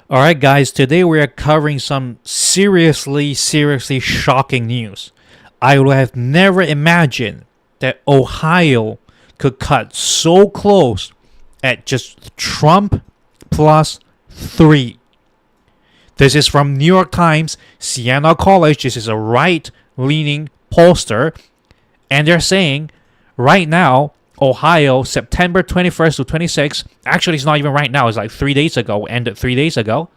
All right, guys, today we are covering some seriously shocking news. I would have never imagined that Ohio could cut so close at just Trump plus 3. This is from New York Times, Sienna College. This is a right-leaning pollster, and they're saying right now, Ohio, September 21st to 26th. Actually, it's not even right now. It's like 3 days ago, ended 3 days ago.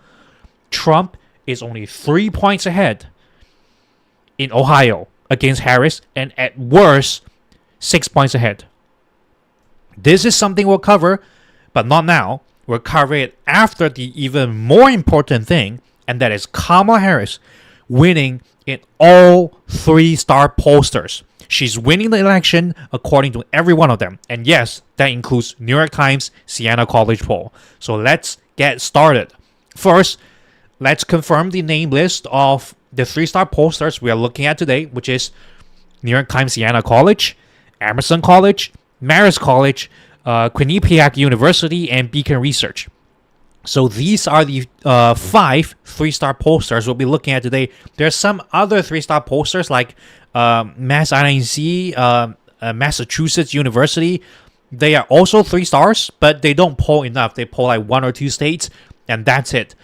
Trump is only 3 points ahead in Ohio against Harris, and at worst, 6 points ahead. This is something we'll cover, but not now. We'll cover it after the even more important thing, and that is Kamala Harris winning in all 3-star pollsters. She's winning the election according to every one of them. And yes, that includes New York Times, Sienna College poll. So let's get started. First, let's confirm the name list of the 3-star pollsters we are looking at today, which is New York Times, Sienna College, Emerson College, Marist College, Quinnipiac University, and Beacon Research. So these are the 5 3-star pollsters we'll be looking at today. There's some other 3-star pollsters like Mass INC, Massachusetts University. They are also 3 stars, but they don't poll enough. They poll like 1 or 2 states, and that's it.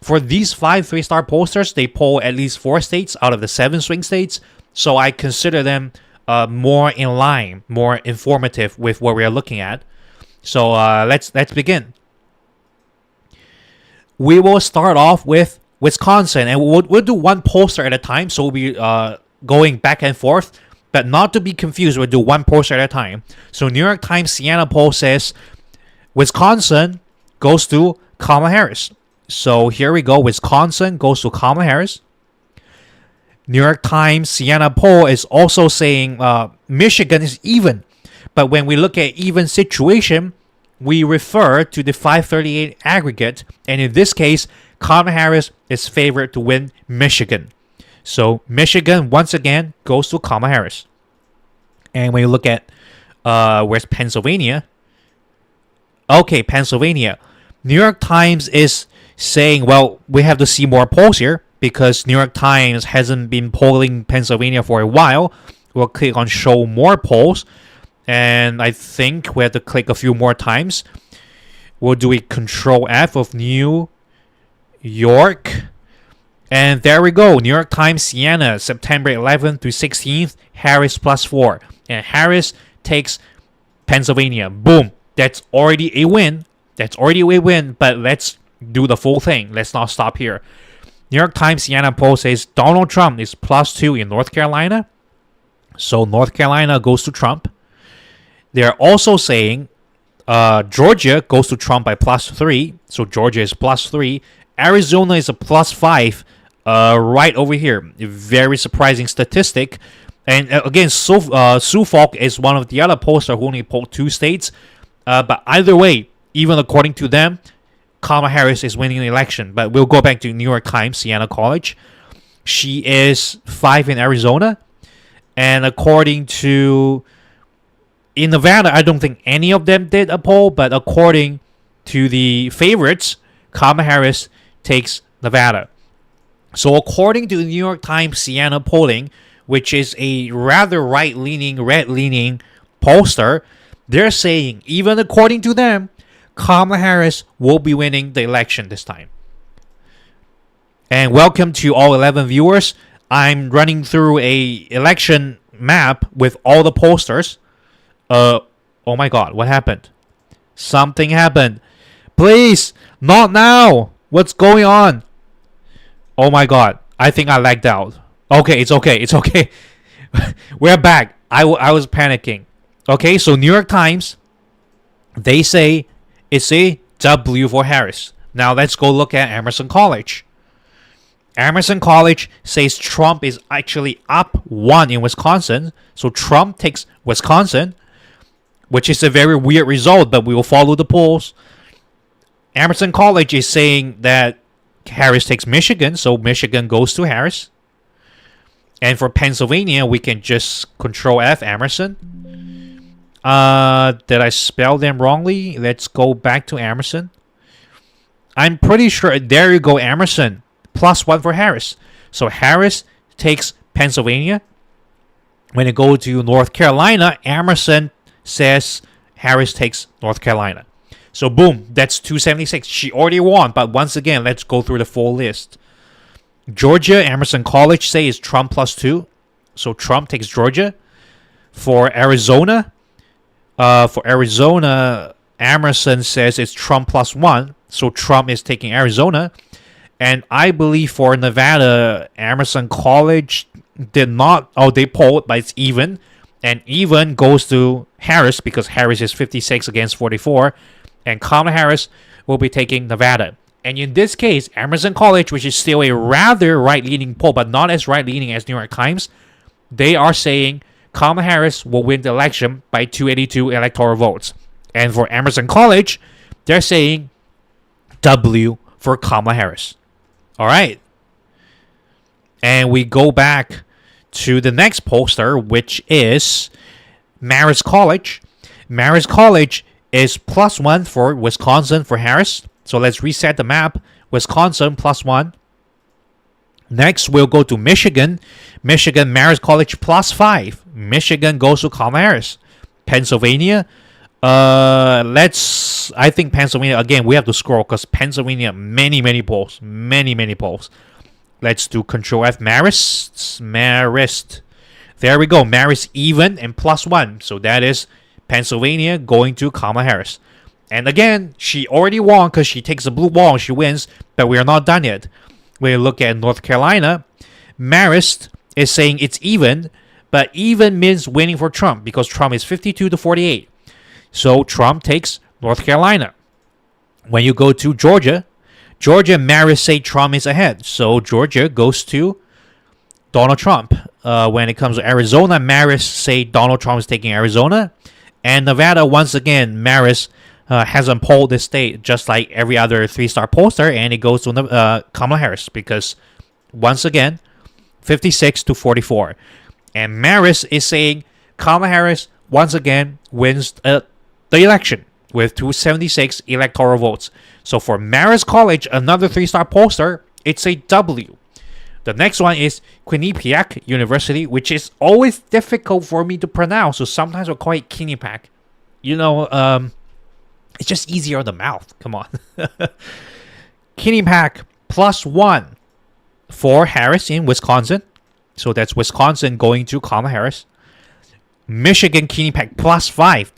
For these 5 3-star pollsters, they poll at least 4 states out of the 7 swing states. So I consider them more in line, more informative with what we are looking at. So let's begin. We will start off with Wisconsin, and we'll do one pollster at a time. So we'll be going back and forth, but not to be confused, we'll do one pollster at a time. So New York Times Sienna poll says Wisconsin goes to Kamala Harris. So here we go. Wisconsin goes to Kamala Harris. New York Times Sienna poll is also saying Michigan is even. But when we look at even situation, we refer to the 538 aggregate. And in this case, Kamala Harris is favored to win Michigan. So Michigan, once again, goes to Kamala Harris. And when you look at where's Pennsylvania? Okay, Pennsylvania. New York Times is saying, well, we have to see more polls here because New York Times hasn't been polling Pennsylvania for a while. We'll click on show more polls. And I think we have to click a few more times. We'll do a Control F of New York. And there we go. New York Times Sienna, September 11th to 16th, Harris plus 4. And Harris takes Pennsylvania. Boom. That's already a win. But let's do the full thing. Let's not stop here. New York Times Sienna poll says Donald Trump is plus 2 in North Carolina. So North Carolina goes to Trump. They're also saying Georgia goes to Trump by plus 3. So Georgia is plus 3. Arizona is a plus 5 right over here. A very surprising statistic. And again, Sue Falk is one of the other pollsters who only polled 2 states. But either way, even according to them, Kamala Harris is winning the election. But we'll go back to New York Times, Sienna College. She is 5 in Arizona. And according to... in Nevada, I don't think any of them did a poll, but according to the favorites, Kamala Harris takes Nevada. So according to the New York Times Sienna polling, which is a rather right-leaning, red-leaning pollster, they're saying, even according to them, Kamala Harris will be winning the election this time. And welcome to all 11 viewers. I'm running through a election map with all the pollsters. Oh my god, what happened? Something happened. Please, not now. What's going on? Oh my god, I think I lagged out. Okay, it's okay. We're back. I was panicking. Okay, so New York Times, they say it's a W for Harris. Now let's go look at Emerson College. Emerson College says Trump is actually up 1 in Wisconsin. So Trump takes Wisconsin, which is a very weird result, but we will follow the polls. Emerson College is saying that Harris takes Michigan, so Michigan goes to Harris. And for Pennsylvania, we can just Control F Emerson. Did I spell them wrongly? Let's go back to Emerson. I'm pretty sure. There you go, Emerson. +1 for Harris. So Harris takes Pennsylvania. When it go to North Carolina, Emerson says Harris takes North Carolina. So boom, that's 276. She already won, but once again, let's go through the full list. Georgia, Emerson College say is Trump +2. So Trump takes Georgia. For Arizona, Emerson says it's Trump +1. So Trump is taking Arizona. And I believe for Nevada, Emerson College did not. Oh, they polled, but it's even. And even goes to Harris because Harris is 56 against 44. And Kamala Harris will be taking Nevada. And in this case, Emerson College, which is still a rather right-leaning poll, but not as right-leaning as New York Times, they are saying Kamala Harris will win the election by 282 electoral votes. And for Emerson College, they're saying W for Kamala Harris. All right. And we go back to the next poster, which is Marist College. Marist College is +1 for Wisconsin for Harris. So let's reset the map. Wisconsin +1. Next, we'll go to Michigan. Michigan Marist College +5. Michigan goes to Kamala Harris. Pennsylvania. I think Pennsylvania, again, we have to scroll because Pennsylvania, many polls. Many polls. Let's do Control F. Marist. There we go. Marist even and +1. So that is Pennsylvania going to Kamala Harris. And again, she already won because she takes the blue ball and she wins. But we are not done yet. We look at North Carolina. Marist is saying it's even. But even means winning for Trump because Trump is 52 to 48. So Trump takes North Carolina. When you go to Georgia, Marist say Trump is ahead. So Georgia goes to Donald Trump. When it comes to Arizona, Marist say Donald Trump is taking Arizona. And Nevada, once again, Marist hasn't polled this state just like every other 3-star pollster. And it goes to Kamala Harris because, once again, 56 to 44. And Marist is saying Kamala Harris, once again, wins the election with 276 electoral votes. So for Marist College, another 3-star pollster, it's a W. The next one is Quinnipiac University, which is always difficult for me to pronounce. So sometimes we'll call it Quinnipiac. You know, it's just easier on the mouth. Come on. Quinnipiac +1 for Harris in Wisconsin. So that's Wisconsin going to Kamala Harris. Michigan Quinnipiac +5.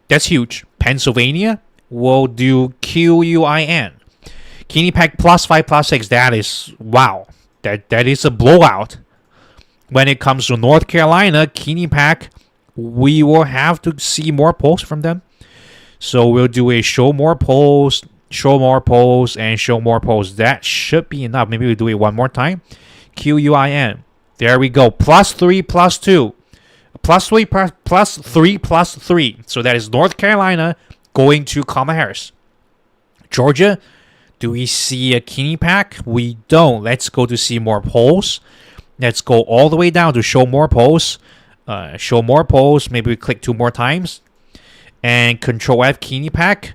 That's huge. Pennsylvania will do QUIN. Quinnipiac +5, +6. That is, wow. That is a blowout. When it comes to North Carolina, Quinnipiac, we will have to see more polls from them. So we'll do a show more polls, and show more polls. That should be enough. Maybe we'll do it one more time. QUIN. There we go. +3, +2. +3, +3, +3. So that is North Carolina going to Kamala Harris. Georgia, do we see a Quinnipiac? We don't. Let's go to see more polls. Let's go all the way down to show more polls. Show more polls. Maybe we click 2 more times. And Control F Quinnipiac.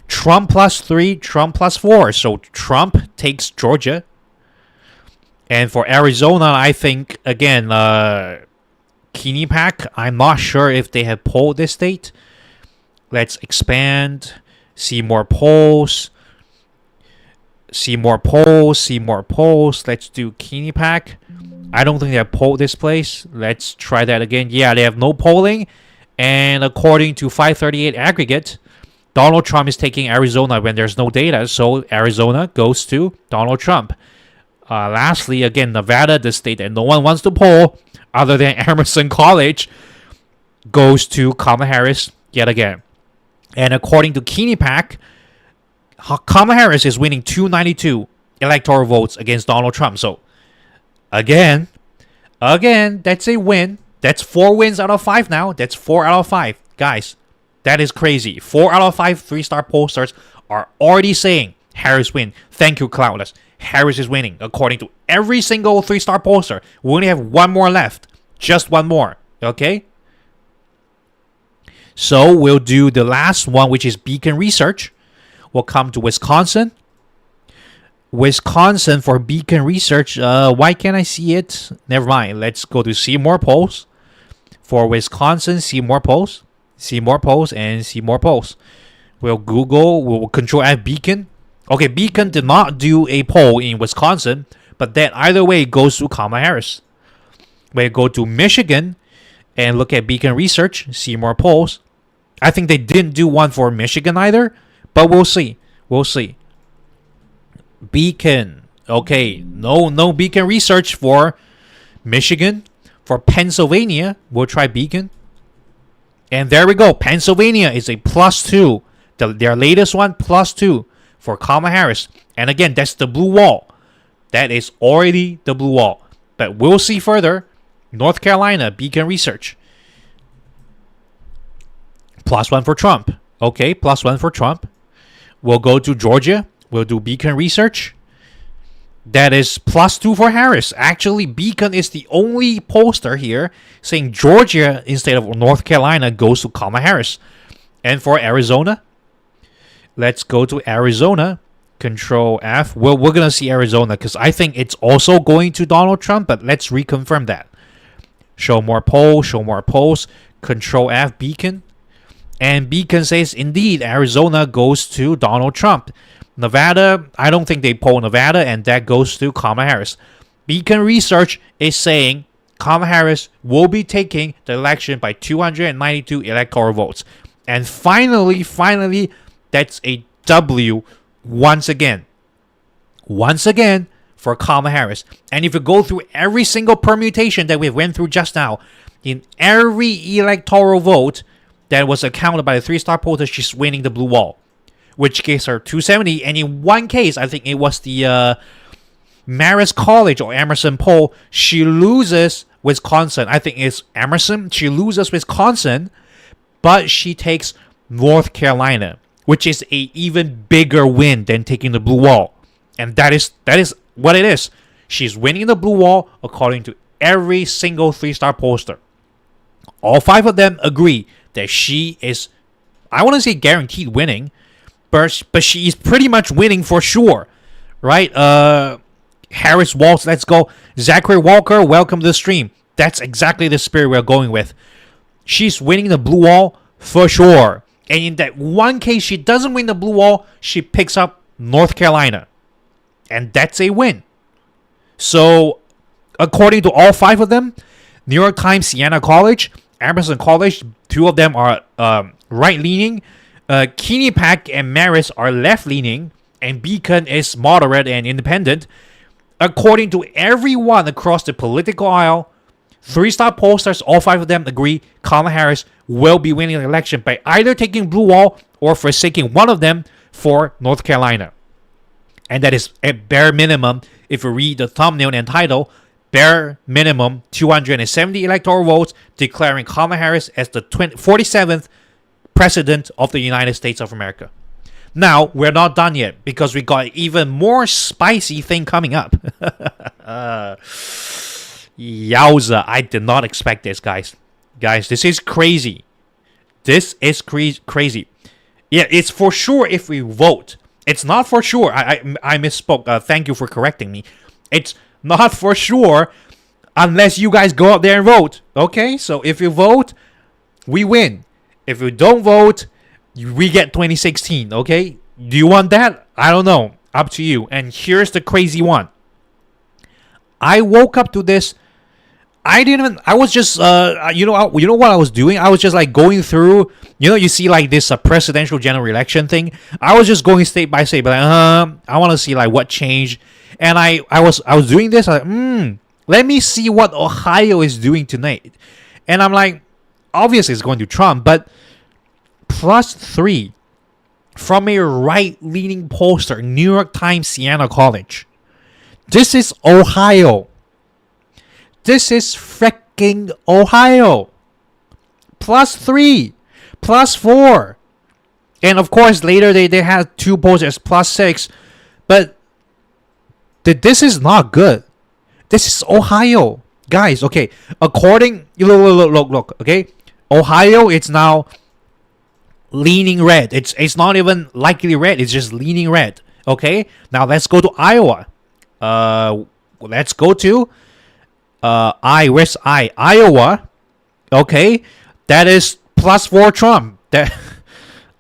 Trump +3, Trump +4. So Trump takes Georgia. And for Arizona, I think, again, Quinnipiac, I'm not sure if they have polled this state. Let's expand. See more polls. See more polls. Let's do Quinnipiac. I don't think they have polled this place. Let's try that again. Yeah, they have no polling. And according to 538 aggregate, Donald Trump is taking Arizona when there's no data. So Arizona goes to Donald Trump. Lastly, again, Nevada, the state that no one wants to poll other than Emerson College, goes to Kamala Harris yet again. And according to Quinnipiac, Kamala Harris is winning 292 electoral votes against Donald Trump. So, again, that's a win. That's 4 wins out of 5 now. That's 4 out of 5. Guys, that is crazy. 4 out of 5 3-star pollsters are already saying Harris win. Thank you, Cloudless. Harris is winning, according to every single 3-star pollster. We only have 1 more left. Just 1 more. Okay? So we'll do the last one, which is Beacon Research. We'll come to Wisconsin. Wisconsin for Beacon Research. Why can't I see it? Never mind. Let's go to see more polls. For Wisconsin, see more polls. See more polls and see more polls. We'll Google, we'll control F Beacon. Okay, Beacon did not do a poll in Wisconsin, but that either way goes to Kamala Harris. We go to Michigan and look at Beacon Research, see more polls. I think they didn't do one for Michigan either, but we'll see. We'll see. Beacon. Okay, no Beacon Research for Michigan. For Pennsylvania, we'll try Beacon. And there we go. Pennsylvania is a +2. Their latest one, +2 for Kamala Harris. And again, that's the blue wall. That is already the blue wall. But we'll see further. North Carolina, Beacon Research. +1 for Trump. Okay, +1 for Trump. We'll go to Georgia. We'll do Beacon Research. That is +2 for Harris. Actually, Beacon is the only pollster here saying Georgia instead of North Carolina goes to Kamala Harris. And for Arizona, let's go to Arizona. Control F. Well, we're going to see Arizona because I think it's also going to Donald Trump, but let's reconfirm that. Show more polls, show more polls. Control F, Beacon. And Beacon says, indeed, Arizona goes to Donald Trump. Nevada, I don't think they poll Nevada, and that goes to Kamala Harris. Beacon Research is saying Kamala Harris will be taking the election by 292 electoral votes. And finally, that's a W once again. Once again for Kamala Harris. And if you go through every single permutation that we went through just now, in every electoral vote that was accounted by the 3-star pollster, she's winning the blue wall, which gives her 270. And in one case, I think it was the Marist College or Emerson poll, she loses Wisconsin. I think it's Emerson. She loses Wisconsin, but she takes North Carolina, which is a even bigger win than taking the blue wall. And that is what it is. She's winning the blue wall according to every single 3-star pollster. All 5 of them agree that she is, I want to say guaranteed winning, but she is pretty much winning for sure, right? Harris Waltz, let's go. Zachary Walker, welcome to the stream. That's exactly the spirit we're going with. She's winning the blue wall for sure. And in that one case she doesn't win the blue wall, she picks up North Carolina. And that's a win. So, according to all 5 of them, New York Times, Sienna College, Emerson College, 2 of them are right-leaning. Quinnipiac and Marist are left-leaning. And Beacon is moderate and independent. According to everyone across the political aisle, 3-star pollsters, all 5 of them agree Kamala Harris will be winning the election by either taking blue wall or forsaking one of them for North Carolina. And that is at bare minimum, if you read the thumbnail and title, bare minimum 270 electoral votes declaring Kamala Harris as the 47th President of the United States of America. Now, we're not done yet because we got even more spicy thing coming up. Yowza, I did not expect this, guys. Guys, this is crazy. This is crazy. Yeah, it's for sure if we vote. It's not for sure. I misspoke. Thank you for correcting me. It's not for sure unless you guys go out there and vote. Okay? So if you vote, we win. If you don't vote, we get 2016. Okay? Do you want that? I don't know. Up to you. And here's the crazy one. I woke up to this. I was just, you know what I was doing? I was just like going through, you see like this presidential general election thing. I was just going state by state, but I want to see like what changed. And I was doing this. Like, let me see what Ohio is doing tonight. And I'm like, obviously it's going to Trump, but +3 from a right-leaning pollster, New York Times, Sienna College. This is Ohio. This is freaking Ohio. +3, +4. And of course, later they had 2 pollsters +6. But this is not good. This is Ohio. Guys, okay. According, look, okay. Ohio, it's now leaning red. It's not even likely red. It's just leaning red. Okay, now let's go to Iowa. Let's go to Iowa. Okay, that is +4 Trump. That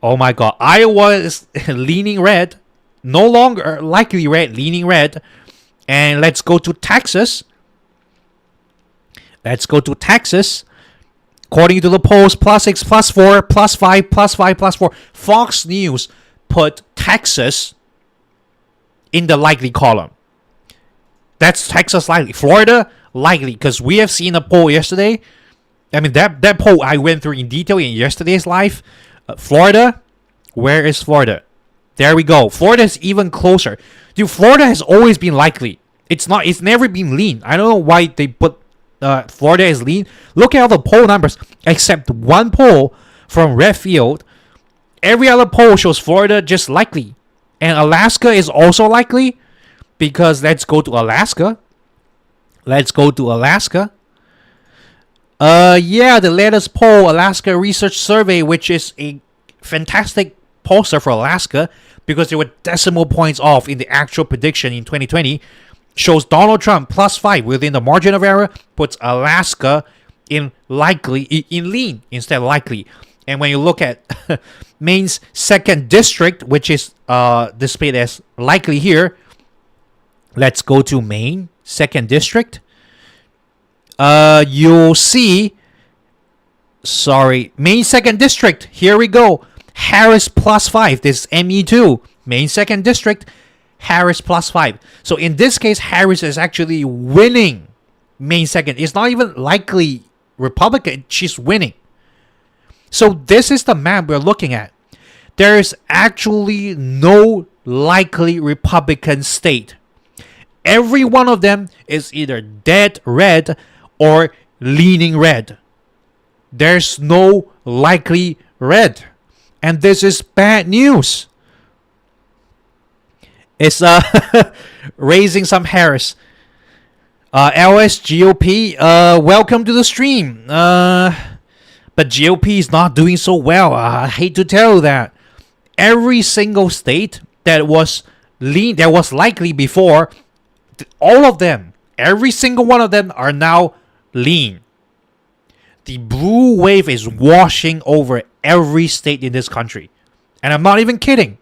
oh my God, Iowa is leaning red, no longer likely red, leaning red. And let's go to Texas. According to the polls, +6, +4, +5, +5, +4. Fox News put Texas in the likely column. That's Texas likely. Florida likely, because we have seen a poll yesterday. I mean, that poll I went through in detail in yesterday's live. Florida, where is Florida? There we go. Florida is even closer. Dude, Florida has always been likely. It's never been lean. I don't know why they put Florida as lean. Look at all the poll numbers, except one poll from Redfield. Every other poll shows Florida just likely. And Alaska is also likely, because let's go to Alaska. The latest poll, Alaska Research Survey, which is a fantastic pollster for Alaska, because they were decimal points off in the actual prediction in 2020, shows Donald Trump +5 within the margin of error, puts Alaska in lean instead of likely. And when you look at Maine's 2nd district, which is displayed as likely here, let's go to Maine 2nd district. You'll see, Maine 2nd district, here we go. Harris +5, this is ME2, Maine 2nd district, Harris +5. So in this case, Harris is actually winning Maine 2nd. It's not even likely Republican, she's winning. So this is the map we're looking at. There is actually no likely Republican state. Every one of them is either dead red or leaning red. There's no likely red. And this is bad news. It's raising some hairs. LS GOP, welcome to the stream. But GOP is not doing so well. I hate to tell you that. Every single state that was likely before, all of them, every single one of them are now lean. The blue wave is washing over every state in this country. And I'm not even kidding.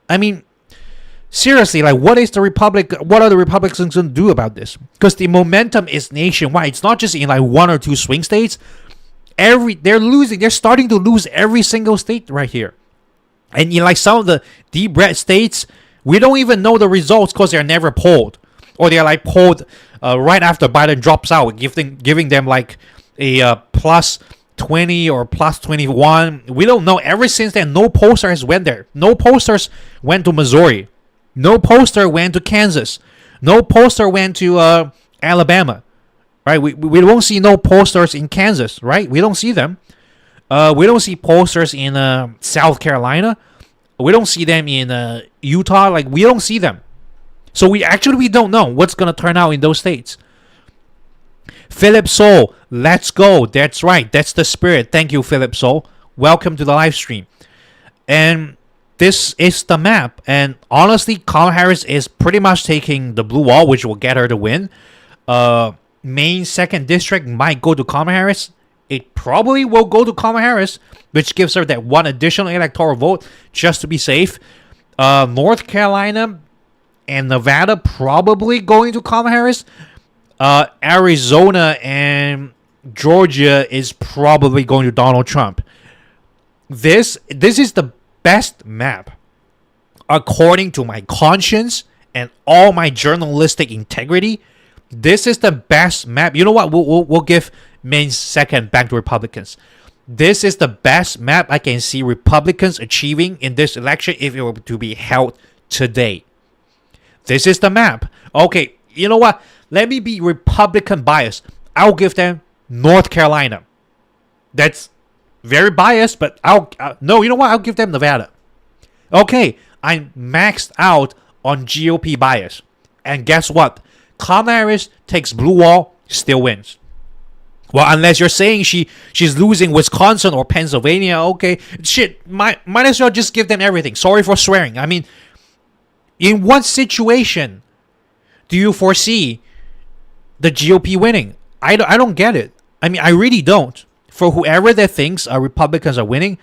I mean, seriously, like, what are the Republicans going to do about this? Because the momentum is nationwide. It's not just in like one or two swing states. They're starting to lose every single state right here. And in like some of the deep red states, we don't even know the results because they're never polled. Or they're like polled right after Biden drops out, giving them like a +20 or +21. We don't know. Ever since then, no pollster has went there. No pollsters went to Missouri. No pollster went to Kansas. No pollster went to Alabama. Right? We don't see no pollsters in Kansas, right? We don't see them. We don't see pollsters in South Carolina. We don't see them in Utah. Like, we don't see them. So we don't know what's going to turn out in those states. Philip Soul, let's go. That's right. That's the spirit. Thank you, Philip Soul. Welcome to the live stream. And this is the map. And honestly, Kamala Harris is pretty much taking the blue wall, which will get her to win. Maine 2nd district might go to Kamala Harris. It probably will go to Kamala Harris, which gives her that one additional electoral vote just to be safe. North Carolina and Nevada probably going to Kamala Harris. Arizona and Georgia is probably going to Donald Trump. This is the best map, according to my conscience and all my journalistic integrity. This is the best map. You know what? We'll give Maine's 2nd back to Republicans. This is the best map I can see Republicans achieving in this election if it were to be held today. This is the map. Okay, you know what? Let me be Republican biased. I'll give them North Carolina. That's very biased, but no, you know what? I'll give them Nevada. Okay, I'm maxed out on GOP bias. And guess what? Kamala Harris takes blue wall, still wins. Well, unless you're saying she's losing Wisconsin or Pennsylvania, okay. Shit, might as well just give them everything. Sorry for swearing. I mean, In what situation do you foresee the GOP winning? I don't get it. I mean, I really don't. For whoever that thinks Republicans are winning,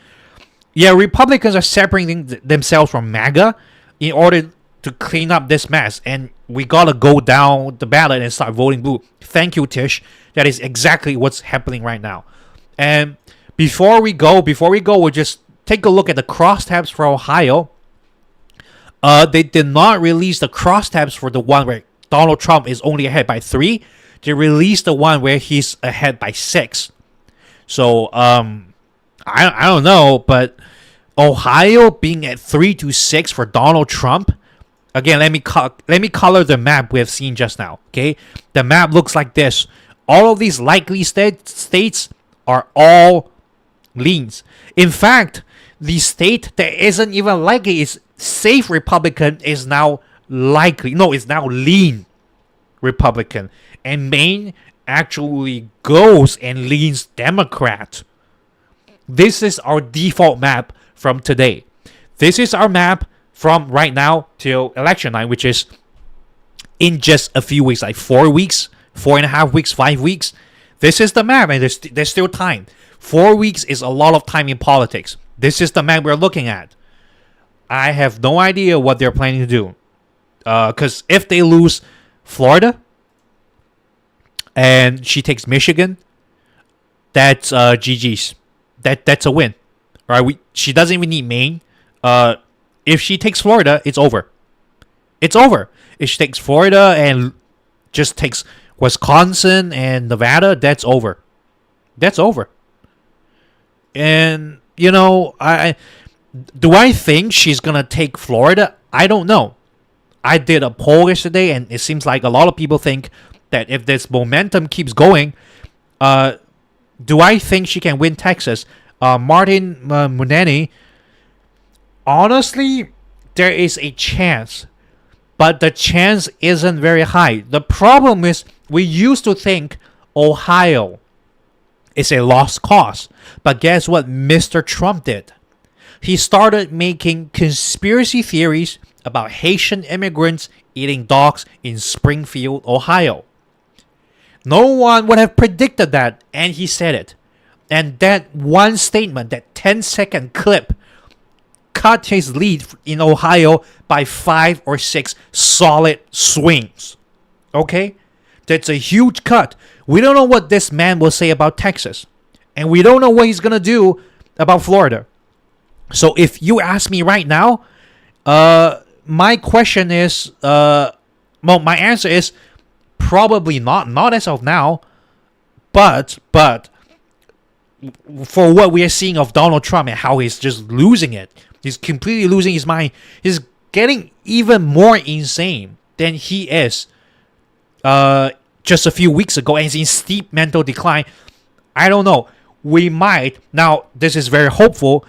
yeah, Republicans are separating themselves from MAGA in order to clean up this mess, and we gotta go down the ballot and start voting blue. Thank you, Tish. That is exactly what's happening right now. And before we go, we'll just take a look at the crosstabs for Ohio. They did not release the crosstabs for the one where Donald Trump is only ahead by 3. They released the one where he's ahead by 6. So I don't know, but Ohio being at 3-6 for Donald Trump. Again, let me color the map we have seen just now. Okay, the map looks like this. All of these likely states are all leans. In fact, the state that isn't even likely is safe Republican is now likely. No, it's now lean Republican. And Maine actually goes and leans Democrat. This is our default map from today. This is our map from right now till election night, which is in just a few weeks, like 4 weeks, 4.5 weeks, 5 weeks. This is the map, and there's still time. 4 weeks is a lot of time in politics. This is the map we're looking at. I have no idea what they're planning to do. Because if they lose Florida and she takes Michigan, that's GG's. That's a win. Right? She doesn't even need Maine. If she takes Florida, it's over. It's over. If she takes Florida and just takes Wisconsin and Nevada, that's over. That's over. And, you know, I think she's going to take Florida? I don't know. I did a poll yesterday, and it seems like a lot of people think that if this momentum keeps going, do I think she can win Texas? Martin Muneni, honestly, there is a chance, but the chance isn't very high. The problem is we used to think Ohio is a lost cause. But guess what Mr. Trump did? He started making conspiracy theories about Haitian immigrants eating dogs in Springfield, Ohio. No one would have predicted that, and he said it. And that one statement, that 10-second clip, cut his lead in Ohio by 5 or 6 solid swings. Okay? That's a huge cut. We don't know what this man will say about Texas. And we don't know what he's going to do about Florida. So if you ask me right now, my question is, my answer is probably not as of now. But for what we are seeing of Donald Trump and how he's just losing it, he's completely losing his mind. He's getting even more insane than he is just a few weeks ago, and he's in steep mental decline. I don't know. We might, now this is very hopeful,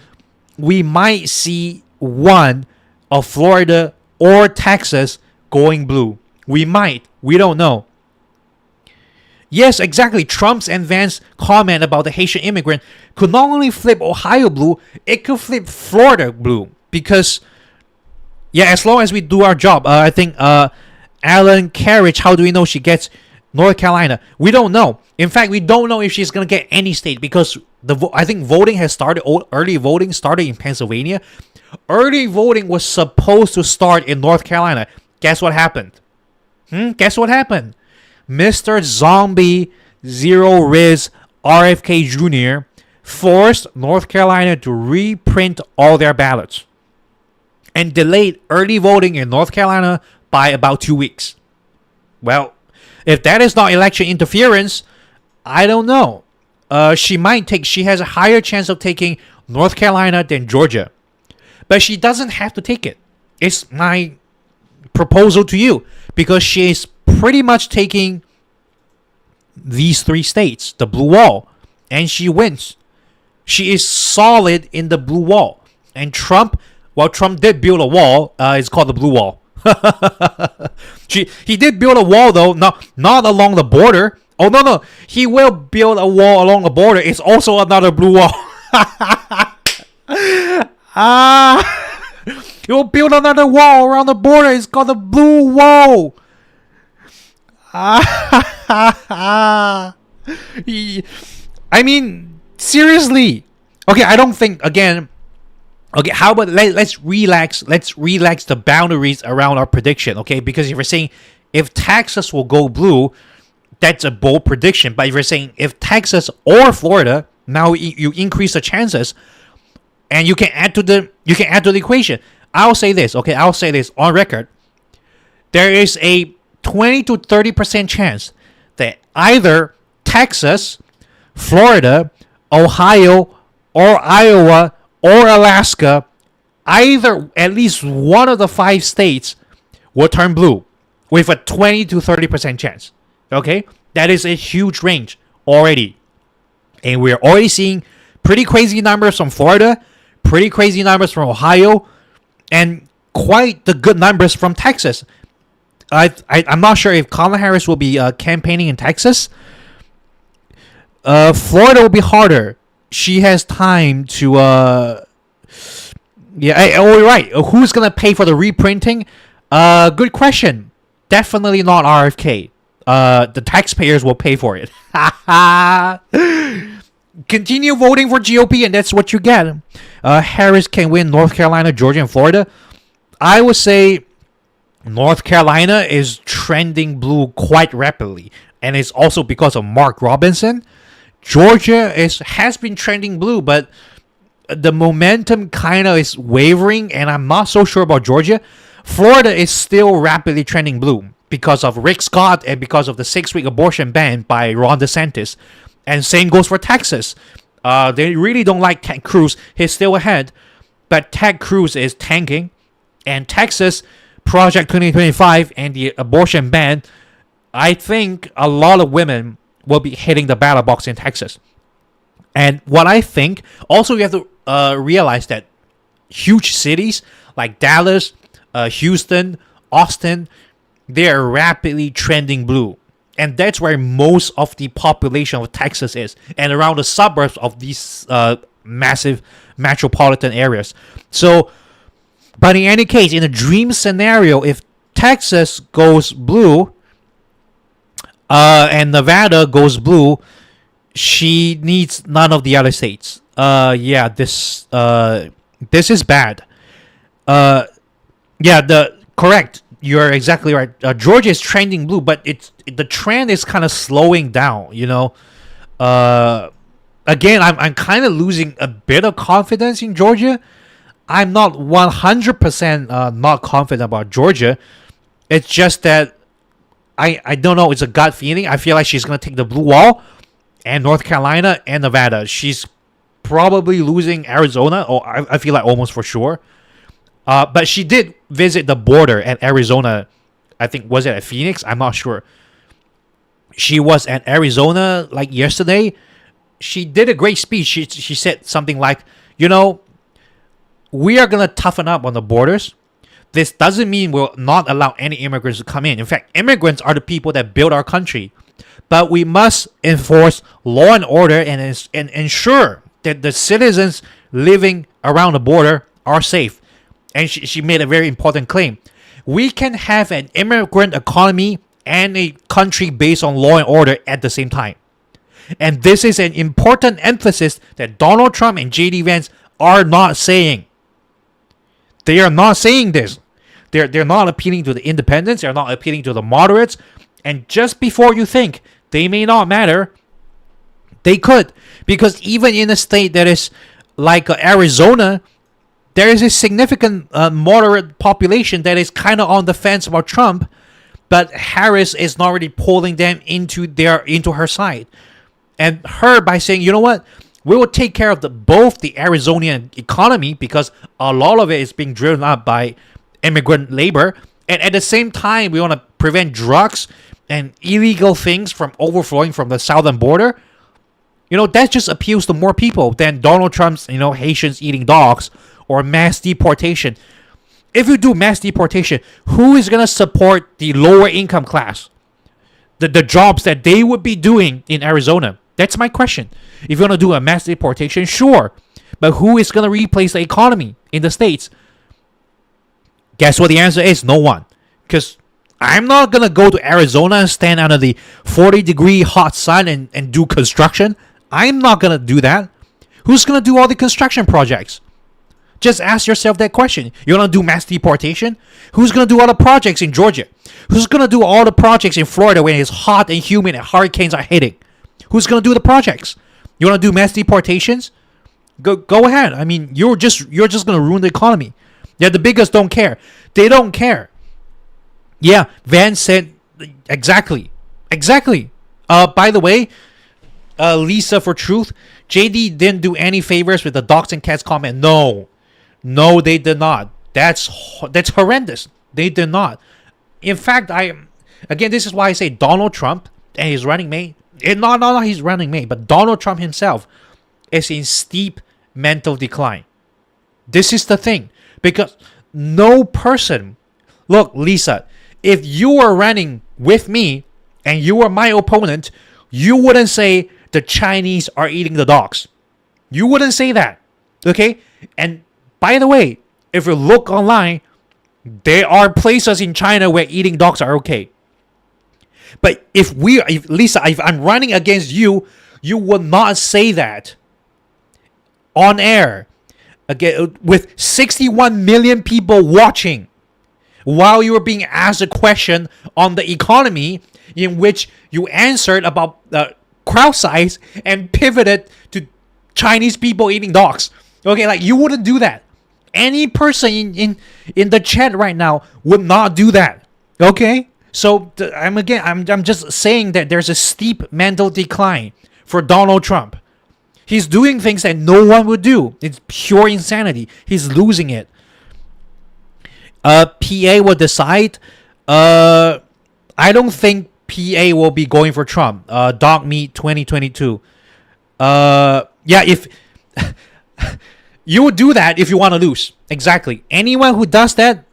we might see one of Florida or Texas going blue. We might. We don't know. Yes, exactly. Trump's and Vance's comment about the Haitian immigrant could not only flip Ohio blue, it could flip Florida blue. Because, yeah, as long as we do our job, I think Alan Carriage, how do we know she gets North Carolina? We don't know. In fact, we don't know if she's going to get any state because I think voting has started. Early voting started in Pennsylvania. Early voting was supposed to start in North Carolina. Guess what happened? Guess what happened? Mr. Zombie Zero Riz RFK Jr. forced North Carolina to reprint all their ballots and delayed early voting in North Carolina by about 2 weeks. Well, if that is not election interference, I don't know. She has a higher chance of taking North Carolina than Georgia. But she doesn't have to take it. It's my proposal to you. Because she is pretty much taking these 3 states, the blue wall. And she wins. She is solid in the blue wall. And Trump did build a wall. It's called the blue wall. He did build a wall, though, not along the border. Oh, no. He will build a wall along the border. It's also another blue wall. It will build another wall around the border. It's called the blue wall. I mean, seriously. Okay, I don't think, again. Okay, how about let's relax the boundaries around our prediction, okay? Because if you're saying if Texas will go blue, that's a bold prediction. But if you're saying if Texas or Florida, now you increase the chances, and you can add to the equation. I'll say this, okay? I'll say this on record. There is a 20 to 30% chance that either Texas, Florida, Ohio, or Iowa or Alaska, either at least one of the 5 states will turn blue with a 20 to 30% chance. Okay? That is a huge range already. And we're already seeing pretty crazy numbers from Florida, pretty crazy numbers from Ohio, and quite the good numbers from Texas. I'm not sure if Kamala Harris will be campaigning in Texas. Florida will be harder. She has time to right. Who's gonna pay for the reprinting? Good question. Definitely not RFK. The taxpayers will pay for it. Continue voting for GOP, and that's what you get. Harris can win North Carolina, Georgia, and Florida. I would say North Carolina is trending blue quite rapidly, and it's also because of Mark Robinson. Georgia has been trending blue, but the momentum kind of is wavering, and I'm not so sure about Georgia. Florida is still rapidly trending blue because of Rick Scott and because of the 6-week abortion ban by Ron DeSantis. And same goes for Texas. They really don't like Ted Cruz. He's still ahead, but Ted Cruz is tanking. And Texas, Project 2025 and the abortion ban, I think a lot of women will be hitting the ballot box in Texas. And what I think, also you have to realize that huge cities like Dallas, Houston, Austin, they are rapidly trending blue. And that's where most of the population of Texas is, and around the suburbs of these massive metropolitan areas. So, but in any case, in a dream scenario, if Texas goes blue, and Nevada goes blue, she needs none of the other states. This is bad. Correct. You're exactly right. Georgia is trending blue, but the trend is kind of slowing down. Again, I'm kind of losing a bit of confidence in Georgia. I'm not 100% not confident about Georgia. It's just that I don't know. It's a gut feeling. I feel like she's going to take the blue wall and North Carolina and Nevada. She's probably losing Arizona, or I feel like almost for sure. But she did visit the border at Arizona. I think, was it at Phoenix? I'm not sure. She was at Arizona like yesterday. She did a great speech. She said something like, we are going to toughen up on the borders. This doesn't mean we'll not allow any immigrants to come in. In fact, immigrants are the people that build our country. But we must enforce law and order and ensure that the citizens living around the border are safe. And she made a very important claim. We can have an immigrant economy and a country based on law and order at the same time. And this is an important emphasis that Donald Trump and J.D. Vance are not saying. They are not saying this. They're not appealing to the independents. They're not appealing to the moderates. And just before you think they may not matter, they could. Because even in a state that is like Arizona, there is a significant moderate population that is kind of on the fence about Trump, but Harris is not really pulling them into her side. And her by saying, you know what, we will take care of both the Arizonian economy, because a lot of it is being driven up by immigrant labor, and at the same time we want to prevent drugs and illegal things from overflowing from the southern border. That just appeals to more people than Donald Trump's, Haitians eating dogs or mass deportation. If you do mass deportation, who is going to support the lower income class? The jobs that they would be doing in Arizona? That's my question. If you want to do a mass deportation, sure. But who is going to replace the economy in the States? Guess what the answer is? No one. Because I'm not going to go to Arizona and stand under the 40-degree hot sun and do construction. I'm not going to do that. Who's going to do all the construction projects? Just ask yourself that question. You're going to do mass deportation? Who's going to do all the projects in Georgia? Who's going to do all the projects in Florida when it's hot and humid and hurricanes are hitting? Who's going to do the projects? You want to do mass deportations? Go ahead. I mean, you're just going to ruin the economy. Yeah, the biggest don't care. They don't care. Yeah, Vance said exactly. By the way, Lisa for Truth, JD didn't do any favors with the dogs and cats comment. No, they did not. That's horrendous. They did not. In fact, this is why I say Donald Trump and his running mate. Not his running mate, but Donald Trump himself is in steep mental decline. This is the thing, because no person. Look, Lisa, if you were running with me and you were my opponent, you wouldn't say the Chinese are eating the dogs. You wouldn't say that. Okay? And by the way, if you look online, there are places in China where eating dogs are okay. But if I'm running against you, you would not say that on air. Again, with 61 million people watching, while you were being asked a question on the economy, in which you answered about crowd size and pivoted to Chinese people eating dogs. Okay, like you wouldn't do that. Any person in the chat right now would not do that. Okay, so I'm just saying that there's a steep mental decline for Donald Trump. He's doing things that no one would do. It's pure insanity. He's losing it. PA will decide. I don't think PA will be going for Trump. Dog Meat 2022. If you would do that if you want to lose. Exactly. Anyone who does that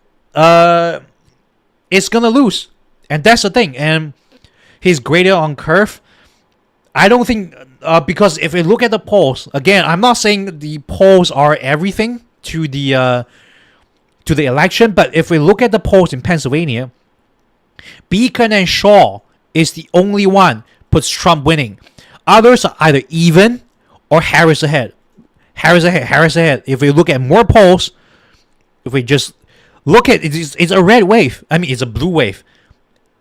is gonna lose. And that's the thing. And he's graded on curve. I don't think because if you look at the polls, again, I'm not saying the polls are everything to the election, but if we look at the polls in Pennsylvania, Beacon and Shaw is the only one puts Trump winning. Others are either even or Harris ahead. Harris ahead. If we look at more polls, if we just look at it, it's a red wave. I mean, it's a blue wave.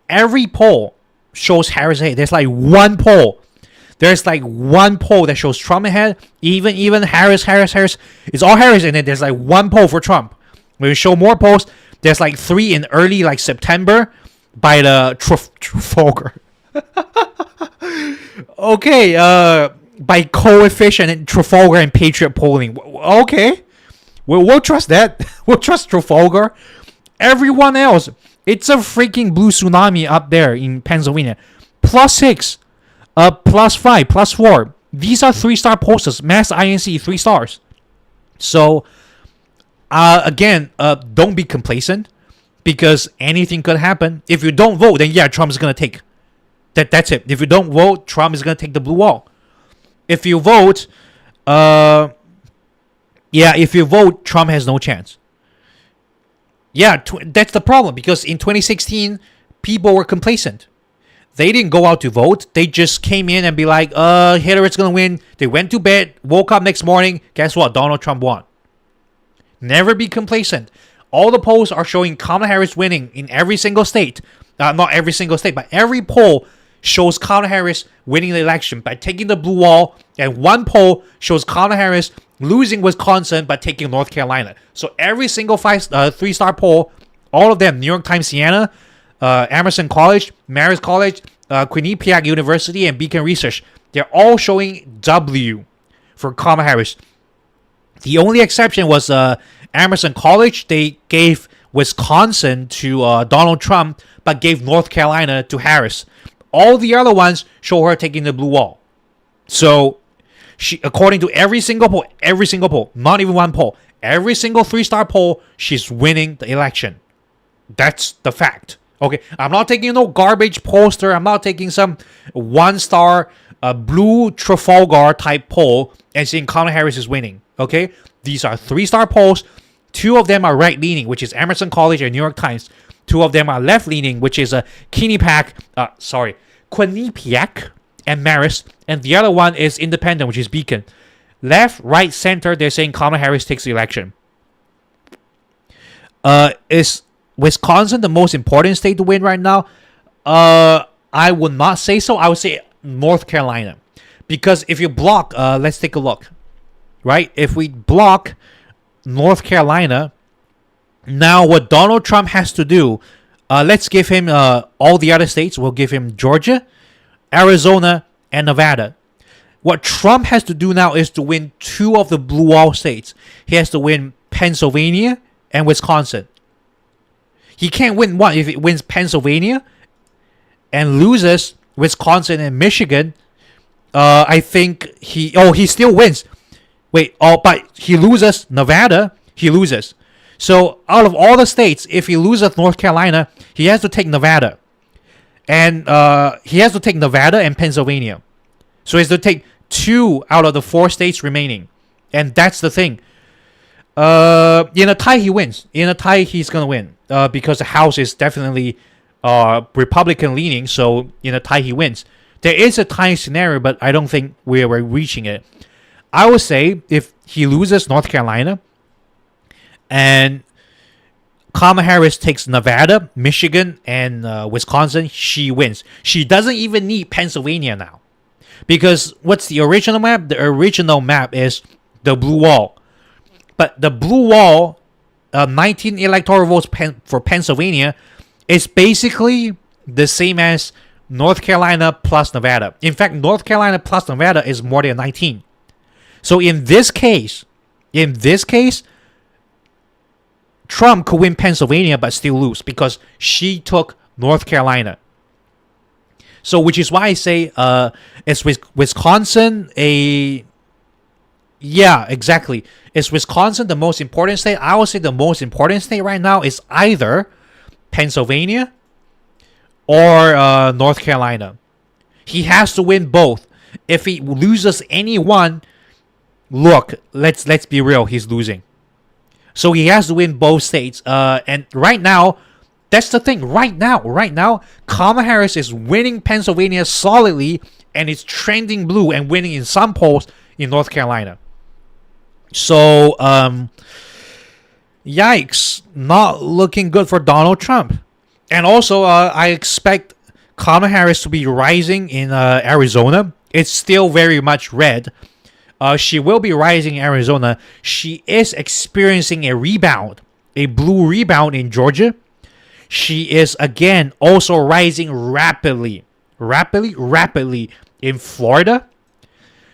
Every poll shows Harris ahead. There's like one poll that shows Trump ahead. Even Harris. It's all Harris, and then there's like one poll for Trump. When we show more polls, there's like 3 in early like September by the Trafalgar. Okay, by coefficient and Trafalgar and Patriot polling. Okay, we'll trust that. We'll trust Trafalgar. Everyone else, it's a freaking blue tsunami up there in Pennsylvania. +6, +5, +4. These are 3-star pollsters. Mass INC 3 stars. So again, don't be complacent, because anything could happen. If you don't vote, then yeah, Trump is gonna take. That's it. If you don't vote, Trump is gonna take the blue wall. If you vote, Trump has no chance. Yeah, that's the problem, because in 2016, people were complacent. They didn't go out to vote. They just came in and be like, Hillary's gonna win. They went to bed, woke up next morning. Guess what? Donald Trump won. Never be complacent. All the polls are showing Kamala Harris winning in every single state. Not every single state, but every poll shows Kamala Harris winning the election by taking the blue wall, and one poll shows Kamala Harris losing Wisconsin by taking North Carolina. So every single 3-star poll, all of them, New York Times, Sienna, Emerson College, Marist College, Quinnipiac University, and Beacon Research, they're all showing W for Kamala Harris. The only exception was Emerson College. They gave Wisconsin to Donald Trump, but gave North Carolina to Harris. All the other ones show her taking the blue wall. So, she, according to every single poll, not even one poll, every single 3-star poll, she's winning the election. That's the fact. Okay, I'm not taking no garbage pollster. I'm not taking some 1-star blue Trafalgar type poll and saying Kamala Harris is winning. Okay, these are 3-star polls Two of them are right-leaning, which is Emerson College and New York Times. Two of them are left-leaning, which is Quinnipiac and Marist. And the other one is independent, which is Beacon. Left, right, center, they're saying Kamala Harris takes the election. Is Wisconsin the most important state to win right now? I would not say so. I would say North Carolina. Because if you block, let's take a look. Right? If we block North Carolina, now what Donald Trump has to do, let's give him all the other states. We'll give him Georgia, Arizona, and Nevada. What Trump has to do now is to win two of the blue wall states. He has to win Pennsylvania and Wisconsin. He can't win one. If he wins Pennsylvania and loses Wisconsin and Michigan, I think he still wins. But he loses Nevada. He loses. So out of all the states, if he loses North Carolina, he has to take Nevada. And he has to take Nevada and Pennsylvania. So he has to take 2 out of the 4 states remaining. And that's the thing. In a tie, he wins. In a tie, he's going to win. Because the House is definitely Republican leaning. So in a tie, he wins. There is a tie scenario, but I don't think we're reaching it. I would say if he loses North Carolina and Kamala Harris takes Nevada, Michigan, and Wisconsin, she wins. She doesn't even need Pennsylvania now. Because what's the original map? The original map is the blue wall. But the blue wall, 19 electoral votes for Pennsylvania, is basically the same as North Carolina plus Nevada. In fact, North Carolina plus Nevada is more than 19. So in this case, Trump could win Pennsylvania but still lose because she took North Carolina. So which is why I say is Wisconsin exactly. Is Wisconsin the most important state? I would say the most important state right now is either Pennsylvania or North Carolina. He has to win both. If he loses any one, look, let's be real, he's losing. So he has to win both states. And right now, that's the thing. Right now, Kamala Harris is winning Pennsylvania solidly, and it's trending blue and winning in some polls in North Carolina. So, yikes, not looking good for Donald Trump. And also, I expect Kamala Harris to be rising in Arizona. It's still very much red. She will be rising in Arizona. She is experiencing a rebound, a blue rebound in Georgia. She is again also rising rapidly in Florida.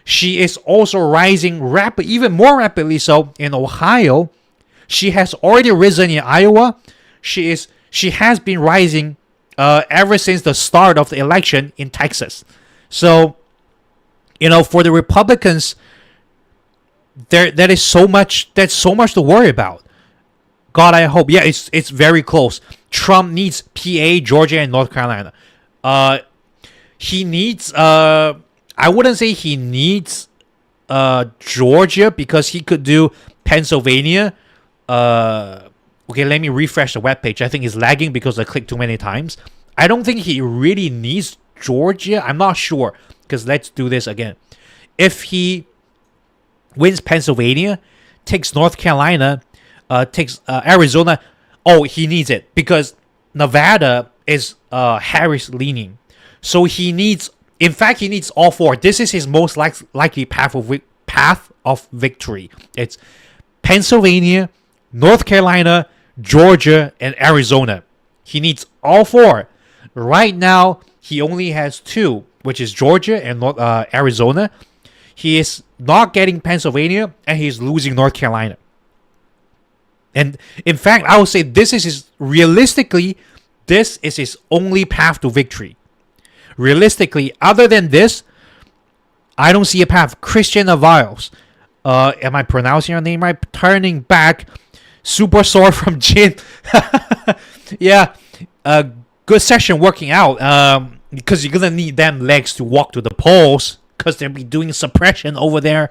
She is also rising even more rapidly so in Ohio. She has already risen in Iowa. She has been rising ever since the start of the election in Texas. So, for the Republicans, that's so much to worry about. God, I hope. Yeah, it's very close. Trump needs PA, Georgia, and North Carolina. He needs. I wouldn't say he needs Georgia because he could do Pennsylvania. Okay, let me refresh the webpage. I think it's lagging because I clicked too many times. I don't think he really needs Georgia. I'm not sure because let's do this again. If he wins Pennsylvania, takes North Carolina, takes Arizona, he needs it because Nevada is Harris leaning. So he needs all 4. This is his most likely path of victory. It's Pennsylvania, North Carolina, Georgia, and Arizona. He needs all 4. Right now, he only has 2, which is Georgia and Arizona. He is not getting Pennsylvania, and he's losing North Carolina. And in fact, I would say this is his only path to victory. Realistically, other than this, I don't see a path. Christian Aviles. Am I pronouncing your name right? Turning back. Super sore from gym. Yeah. Good session working out. Because you're going to need them legs to walk to the polls. Because they'll be doing suppression over there.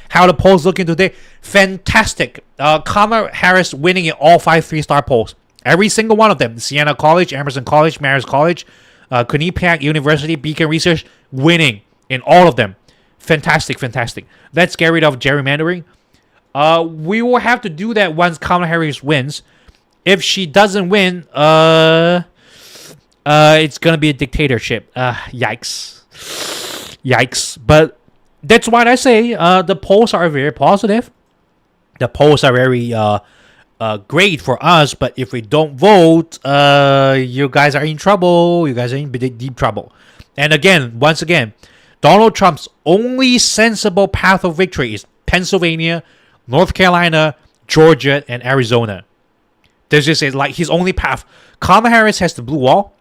How the polls looking today? Fantastic. Kamala Harris winning in all 5 3-star polls. Every single one of them. Sienna College, Emerson College, Marist College, Quinnipiac University, Beacon Research, winning in all of them. Fantastic, fantastic. Let's get rid of gerrymandering. We will have to do that once Kamala Harris wins. If she doesn't win, it's gonna be a dictatorship. Yikes. Yikes. But that's why I say the polls are very positive. The polls are very great for us, but if we don't vote, you guys are in trouble. You guys are in deep trouble. And again, once again, Donald Trump's only sensible path of victory is Pennsylvania, North Carolina, Georgia, and Arizona. This is like his only path. Kamala Harris has the blue wall,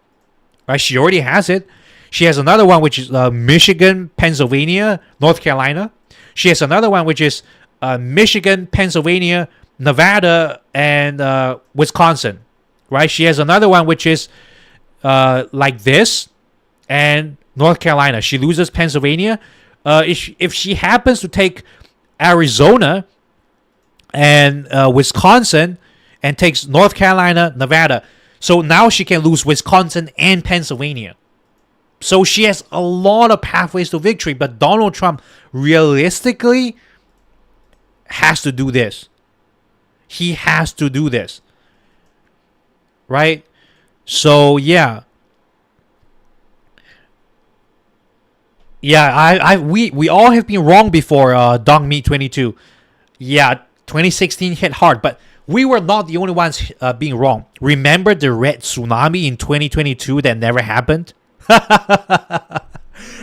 right? She already has it. She has another one, which is Michigan, Pennsylvania, North Carolina. She has another one, which is Michigan, Pennsylvania, Nevada, and Wisconsin, right? She has another one, which is like this, and North Carolina. She loses Pennsylvania. If she happens to take Arizona and Wisconsin and takes North Carolina, Nevada, so now she can lose Wisconsin and Pennsylvania. So she has a lot of pathways to victory, but Donald Trump realistically has to do this. He has to do this. Right? So, yeah. Yeah, we all have been wrong before, Dong Me 22. Yeah, 2016 hit hard, but we were not the only ones being wrong. Remember the red tsunami in 2022 that never happened?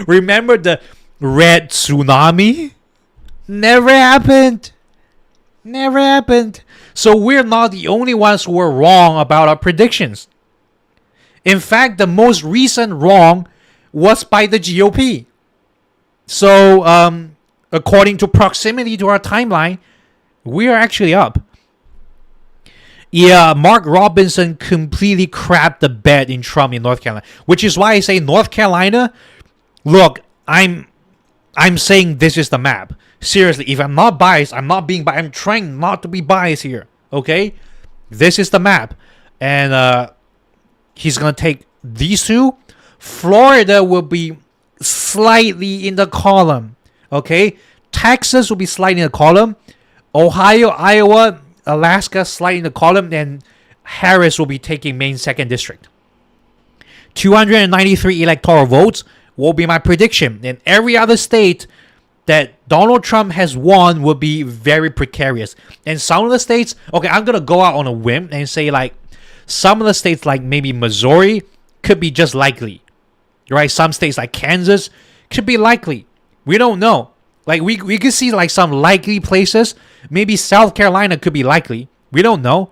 Remember the red tsunami? Never happened. Never happened. So we're not the only ones who were wrong about our predictions. In fact, the most recent wrong was by the GOP. So, according to proximity to our timeline, we are actually up. Yeah, Mark Robinson completely crapped the bed in Trump in North Carolina, which is why I say North Carolina. Look, I'm saying this is the map. Seriously, if I'm not biased, I'm not being biased. I'm trying not to be biased here. Okay, this is the map, and he's gonna take these two. Florida will be slightly in the column. Okay, Texas will be slightly in the column. Ohio, Iowa, Alaska slightly in the column, and Harris will be taking Maine 2nd District. 293 electoral votes will be my prediction. And every other state that Donald Trump has won will be very precarious. And some of the states, okay, I'm going to go out on a whim and say like some of the states like maybe Missouri could be just likely. Right? Some states like Kansas could be likely. We don't know. Like we could see like some likely places. Maybe South Carolina could be likely. We don't know.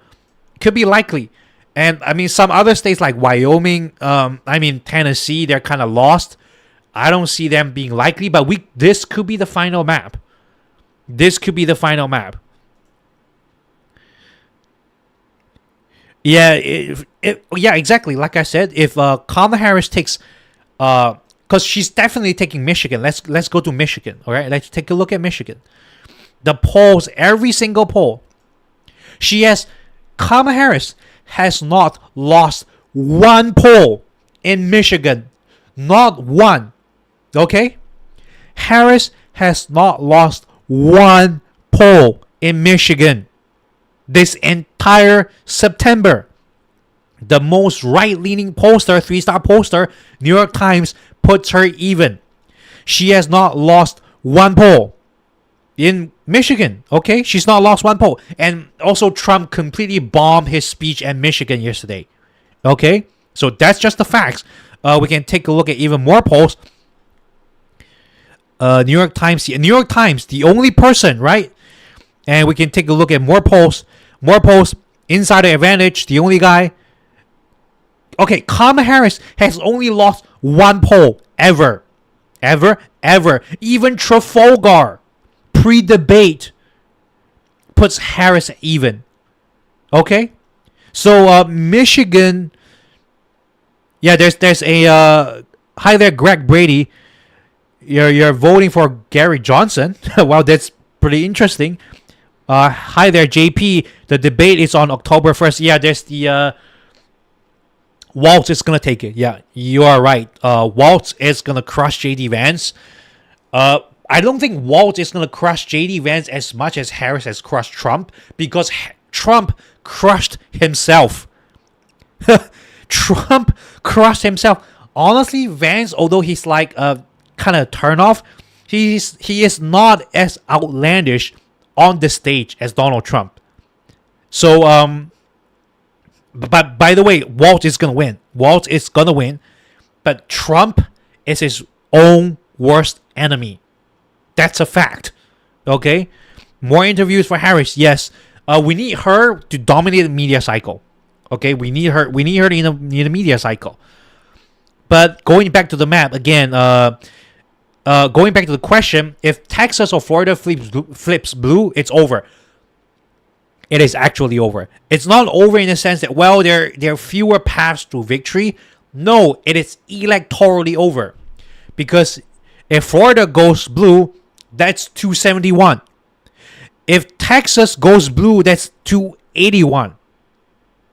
Could be likely. And I mean some other states like Wyoming, Tennessee, they're kind of lost. I don't see them being likely, but this could be the final map. This could be the final map. Yeah, yeah, exactly. Like I said, if Kamala Harris takes because she's definitely taking Michigan. Let's go to Michigan. All right, let's take a look at Michigan. The polls, every single poll, Kamala Harris has not lost one poll in Michigan, not one. Okay, Harris has not lost one poll in Michigan this entire September. The most right-leaning pollster, 3-star pollster, New York Times, puts her even. She has not lost one poll in Michigan. Okay, she's not lost one poll. And also Trump completely bombed his speech at Michigan yesterday. Okay, so that's just the facts. We can take a look at even more polls. New York Times, the only person, right? And we can take a look at more polls. Insider Advantage, the only guy. Okay, Kamala Harris has only lost one poll ever. Even Trafalgar, pre-debate, puts Harris even. Okay? So, Michigan, yeah, there's a, hi there, Greg Brady. You're voting for Gary Johnson. Well, that's pretty interesting. Hi there, JP. The debate is on October 1st. Yeah, there's the Waltz is gonna take it. Yeah, you are right. Waltz is gonna crush JD Vance. I don't think Waltz is gonna crush JD Vance as much as Harris has crushed Trump, because Trump crushed himself. Trump crushed himself. Honestly, Vance, although he's like kind of turn off, he is not as outlandish on the stage as Donald Trump. So but by the way, Waltz is gonna win. Waltz is gonna win, but Trump is his own worst enemy. That's a fact. Okay, more interviews for Harris. Yes, we need her to dominate the media cycle. Okay, we need her. We need her in the media cycle. But going back to the map again, going back to the question, if Texas or Florida flips blue, it's over. It is actually over. It's not over in the sense that, well, there are fewer paths to victory. No, it is electorally over. Because if Florida goes blue, that's 271. If Texas goes blue, that's 281.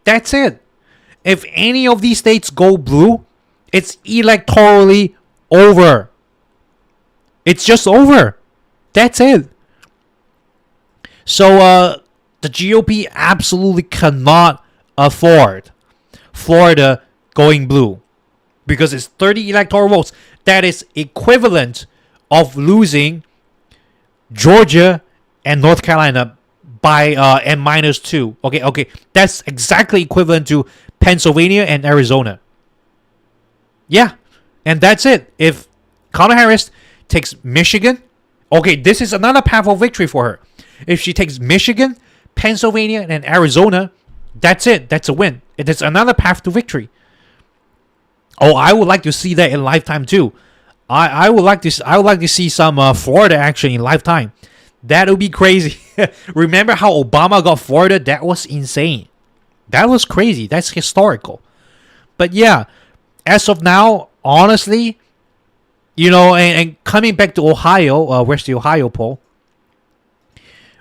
That's it. If any of these states go blue, it's electorally over. It's just over. That's it. So the GOP absolutely cannot afford Florida going blue, because it's 30 electoral votes. That is equivalent of losing Georgia and North Carolina by and -2. Okay. That's exactly equivalent to Pennsylvania and Arizona. Yeah, and that's it. If Kamala Harris takes Michigan, okay, this is another path of victory for her. If she takes Michigan, Pennsylvania, and Arizona, that's it. That's a win. It is another path to victory. Oh, I would like to see that in lifetime too. I would like to see some Florida action in lifetime. That would be crazy. Remember how Obama got Florida? That was insane. That was crazy. That's historical. But yeah, as of now, honestly, and coming back to Ohio, where's the Ohio poll?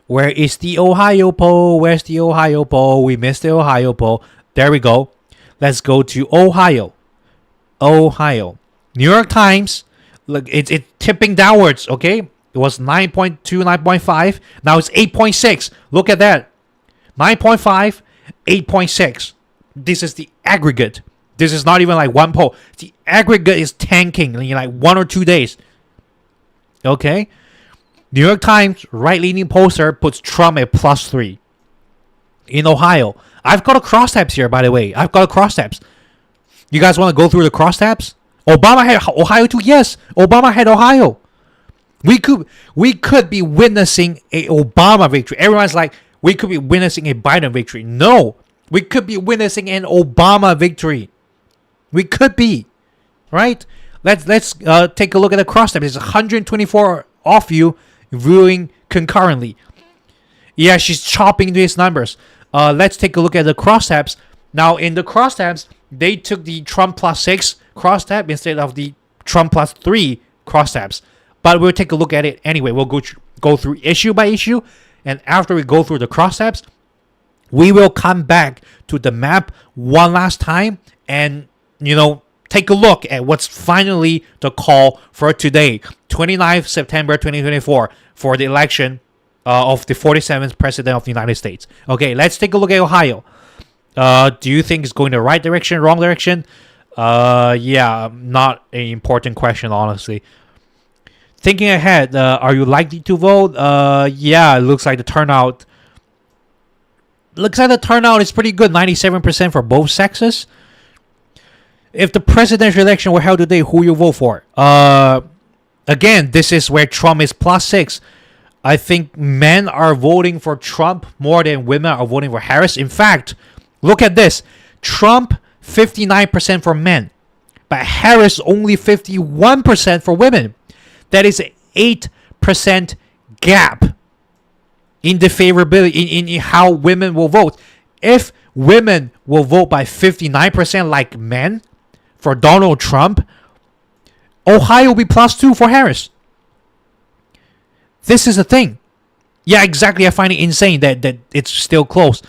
Where is the Ohio poll? Where's the Ohio poll? We missed the Ohio poll. There we go. Let's go to Ohio. Ohio. New York Times. Look, it's tipping downwards, okay? It was 9.2, 9.5. Now it's 8.6. Look at that. 9.5, 8.6. This is the aggregate. This is not even like one poll. The aggregate is tanking in like 1 or 2 days. Okay? New York Times right-leaning pollster puts Trump at +3 in Ohio. I've got a crosstabs here, by the way. I've got a crosstabs. You guys want to go through the crosstabs? Obama had Ohio too. Yes, Obama had Ohio. We could be witnessing a Obama victory. Everyone's like, we could be witnessing a Biden victory. No, we could be witnessing an Obama victory. We could be, right? Let's take a look at the crosstabs. There's 124 of you viewing concurrently. Yeah, she's chopping these numbers. Let's take a look at the crosstabs. Now, in the crosstabs, they took the Trump +6 crosstab instead of the Trump +3 crosstabs. But we'll take a look at it anyway. We'll go through issue by issue. And after we go through the crosstabs, we will come back to the map one last time and, take a look at what's finally the call for today, 29th September 2024, for the election of the 47th President of the United States. Okay, let's take a look at Ohio. Do you think it's going the right direction, wrong direction? Yeah, not an important question, honestly. Thinking ahead, are you likely to vote? Yeah, it looks like the turnout. Looks like the turnout is pretty good, 97% for both sexes. If the presidential election were held today, who you vote for? Again, this is where Trump is +6. I think men are voting for Trump more than women are voting for Harris. In fact, look at this. Trump, 59% for men, but Harris only 51% for women. That is an 8% gap in the favorability, in how women will vote. If women will vote by 59% like men for Donald Trump, Ohio will be +2 for Harris. This is the thing. Yeah, exactly. I find it insane that it's still close.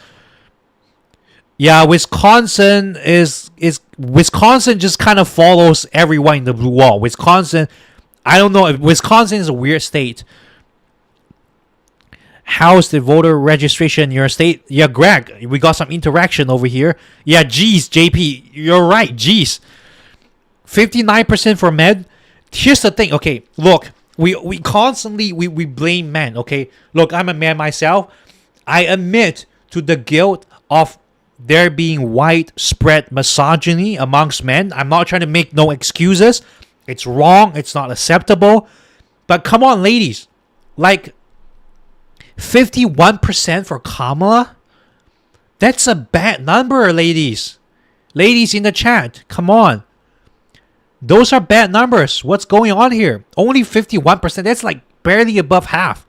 Yeah, Wisconsin just kind of follows everyone in the blue wall. Wisconsin, I don't know if Wisconsin is a weird state. How's the voter registration in your state? Yeah, Greg, we got some interaction over here. Yeah, geez, JP, you're right. Geez, 59% for men. Here's the thing. Okay, look, we constantly we blame men. Okay, look, I'm a man myself. I admit to the guilt of there being widespread misogyny amongst men. I'm not trying to make no excuses. It's wrong. It's not acceptable. But come on, ladies. Like 51% for Kamala? That's a bad number, ladies. Ladies in the chat, come on. Those are bad numbers. What's going on here? Only 51%. That's like barely above half.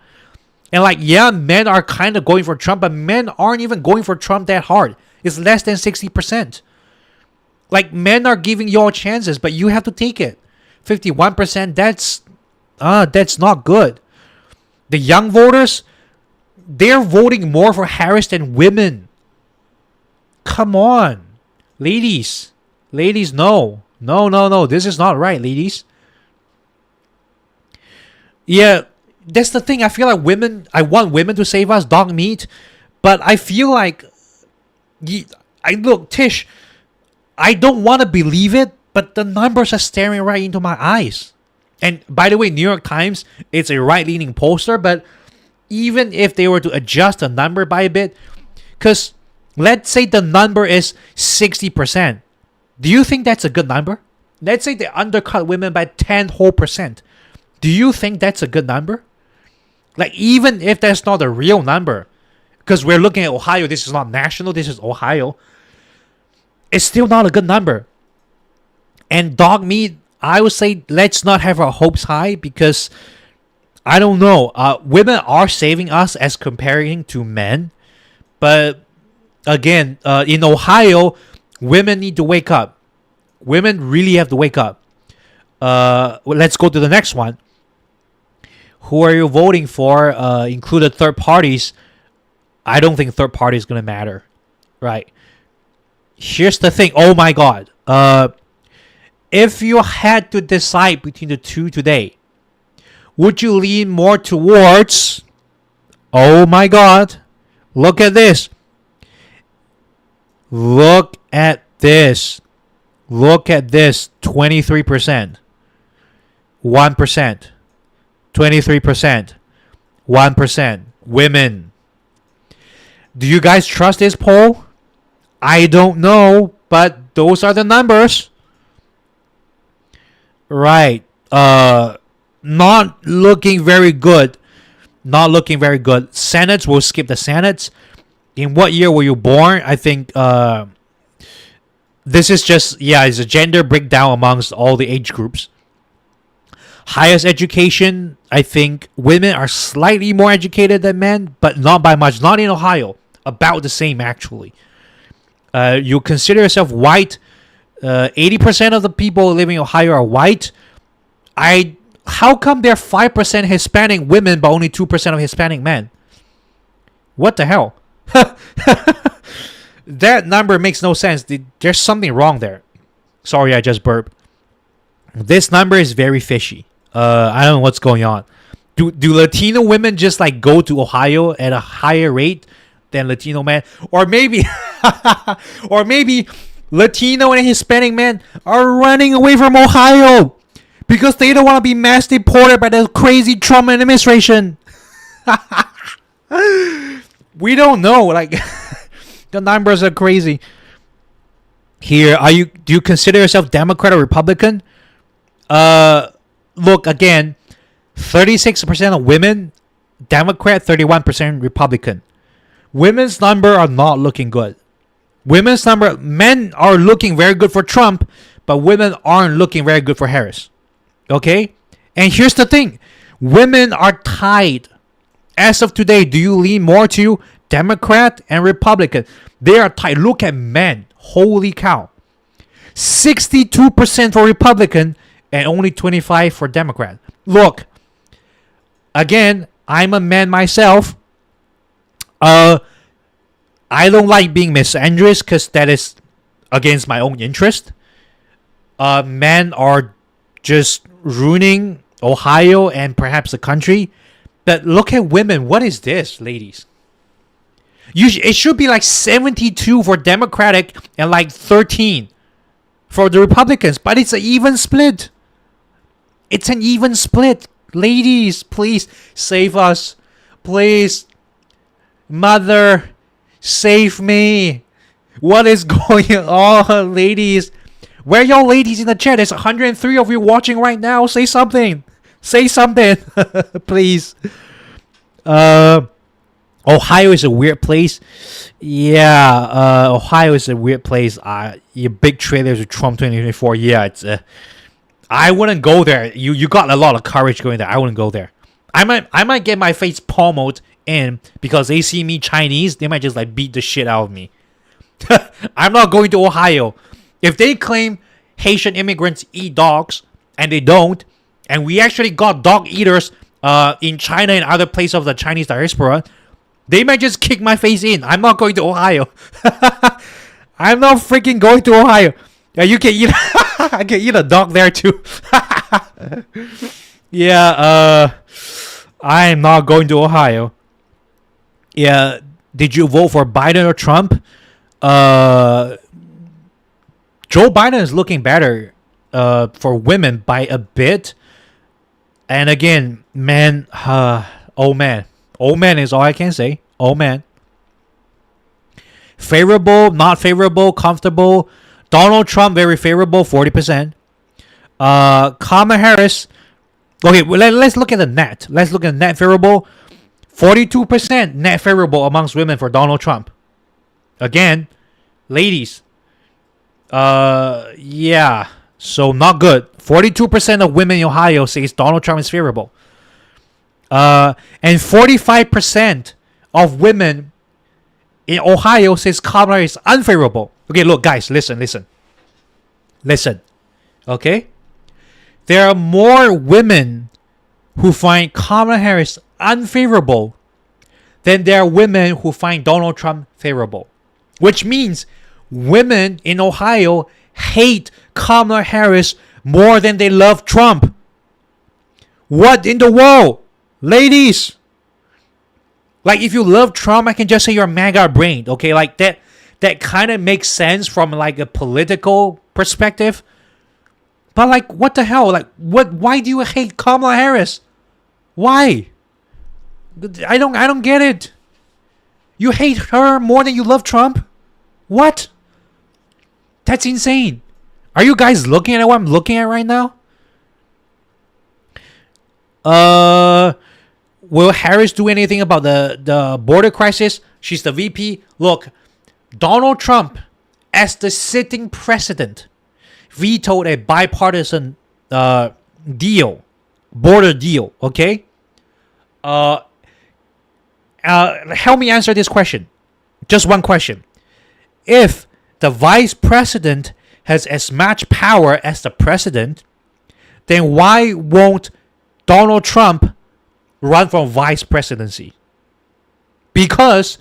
And like, yeah, men are kind of going for Trump, but men aren't even going for Trump that hard. It's less than 60%. Like, men are giving you all chances, but you have to take it. 51%, that's not good. The young voters, they're voting more for Harris than women. Come on. Ladies, no. No. This is not right, ladies. Yeah, that's the thing. I feel like I want women to save us, dog meat. But I feel like, look, Tish, I don't want to believe it, but the numbers are staring right into my eyes. And by the way, New York Times, it's a right-leaning pollster, but even if they were to adjust the number by a bit, because let's say the number is 60%. Do you think that's a good number? Let's say they undercut women by 10 whole percent. Do you think that's a good number? Like, even if that's not a real number, because we're looking at Ohio, this is not national, this is Ohio, it's still not a good number. And dog meat, I would say let's not have our hopes high, because I don't know, women are saving us as comparing to men. But again, in Ohio, women need to wake up. Women really have to wake up. Let's go to the next one. Who are you voting for? Included third parties. I don't think third party is going to matter. Right. Here's the thing. Oh my God. If you had to decide between the two today, would you lean more towards... Oh my God. Look at this. Look at this. 23%. 1%. 23%. 1%. Women. Do you guys trust this poll? I don't know, but those are the numbers. Right. Not looking very good. Senates, we'll skip the Senates. In what year were you born? I think this is just, it's a gender breakdown amongst all the age groups. Highest education, I think women are slightly more educated than men, but not by much. Not in Ohio. About the same, actually. You consider yourself white. 80% of the people living in Ohio are white. How come there are 5% Hispanic women, but only 2% of Hispanic men? What the hell? That number makes no sense. There's something wrong there. Sorry, I just burped. This number is very fishy. I don't know what's going on. Do Latino women just like go to Ohio at a higher rate than Latino men? Or maybe Latino and Hispanic men are running away from Ohio because they don't want to be mass deported by the crazy Trump administration. We don't know. Like, the numbers are crazy. Here, do you consider yourself Democrat or Republican? Look, again, 36% of women Democrat, 31% Republican. Women's number are not looking good. Men are looking very good for Trump, but women aren't looking very good for Harris. Okay? And here's the thing. Women are tied. As of today, do you lean more to Democrat and Republican? They are tied. Look at men. Holy cow. 62% for Republican and only 25% for Democrat. Look, again, I'm a man myself. Uh, I don't like being misandrous because that is against my own interest. Men are just ruining Ohio and perhaps the country. But look at women. What is this, ladies? It should be like 72 for Democratic and like 13 for the Republicans. But it's an even split. It's an even split. Ladies, please save us. Please. Mother, save me. What is going on, ladies? Where are y'all ladies in the chat? There's 103 of you watching right now. Say something. Say something. Please. Ohio is a weird place. Yeah, Ohio is a weird place. Your big trailers with Trump 2024. Yeah, it's I wouldn't go there. You got a lot of courage going there. I wouldn't go there. I might get my face pummeled in because they see me Chinese. They might just like beat the shit out of me. I'm not going to Ohio. If they claim Haitian immigrants eat dogs and they don't, and we actually got dog eaters in China and other places of the Chinese diaspora, they might just kick my face in. I'm not going to Ohio. I'm not freaking going to Ohio. Yeah, you can eat. I can eat a dog there too. Yeah. I'm not going to Ohio. Yeah. Did you vote for Biden or Trump? Joe Biden is looking better for women by a bit. And again, man, oh man is all I can say. Oh man. Favorable, not favorable, comfortable. Donald Trump, very favorable, 40%. Kamala Harris. Okay, let's look at the net. Let's look at the net favorable. 42% net favorable amongst women for Donald Trump. Again, ladies. Yeah. So not good. 42% of women in Ohio says Donald Trump is favorable. And 45% of women in Ohio says Kamala is unfavorable. Okay, look, guys, listen. Okay? There are more women who find Kamala Harris unfavorable than there are women who find Donald Trump favorable. Which means women in Ohio hate Kamala Harris more than they love Trump. What in the world? Ladies! Like, if you love Trump, I can just say you're MAGA brained, okay? Like, that kind of makes sense from, like, a political perspective. But, like, what the hell? Like, why do you hate Kamala Harris? Why? I don't get it. You hate her more than you love Trump? What? That's insane. Are you guys looking at what I'm looking at right now? Will Harris do anything about the border crisis? She's the VP. Look, Donald Trump, as the sitting president, vetoed a bipartisan deal, border deal. Okay. Help me answer this question. Just one question. If the vice president has as much power as the president, then why won't Donald Trump run for vice presidency? Because,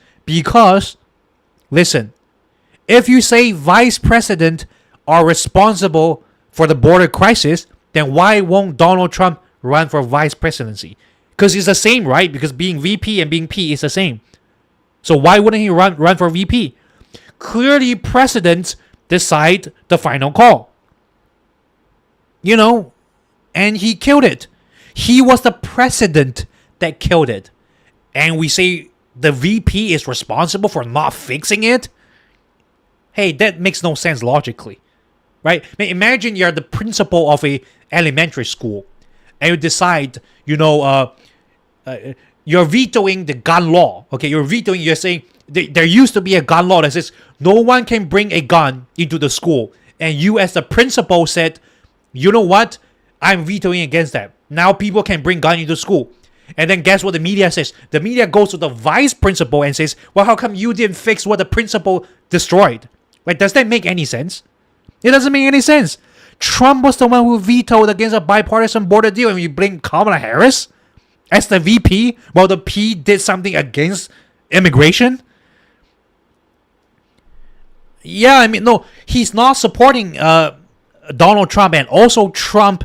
listen, if you say vice president are responsible for the border crisis, then why won't Donald Trump run for vice presidency? Because it's the same, right? Because being VP and being P is the same. So why wouldn't he run for VP? Clearly, presidents decide the final call. You know, and he killed it. He was the president that killed it. And we say the VP is responsible for not fixing it? Hey, that makes no sense logically. Right? I mean, imagine you're the principal of a elementary school and you decide, you're vetoing the gun law. Okay, you're saying there used to be a gun law that says no one can bring a gun into the school. And you as the principal said, you know what? I'm vetoing against that. Now people can bring gun into school. And then guess what the media says? The media goes to the vice principal and says, well, how come you didn't fix what the principal destroyed? Like, does that make any sense? It doesn't make any sense. Trump was the one who vetoed against a bipartisan border deal, and you blame Kamala Harris as the VP while the P did something against immigration? Yeah, I mean, no, he's not supporting Donald Trump, and also Trump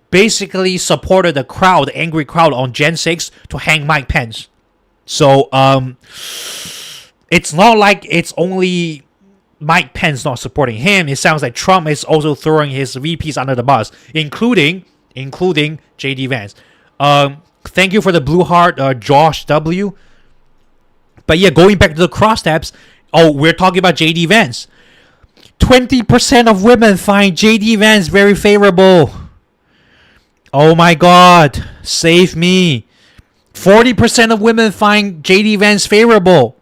basically supported the crowd, the angry crowd on Gen 6 to hang Mike Pence. So, it's not like it's only Mike Pence not supporting him. It sounds like Trump is also throwing his VPs under the bus, including JD Vance. Thank you for the blue heart, Josh W. But yeah, going back to the crosstabs, we're talking about JD Vance. 20% of women find JD Vance very favorable. Oh my God, save me. 40% of women find JD Vance favorable.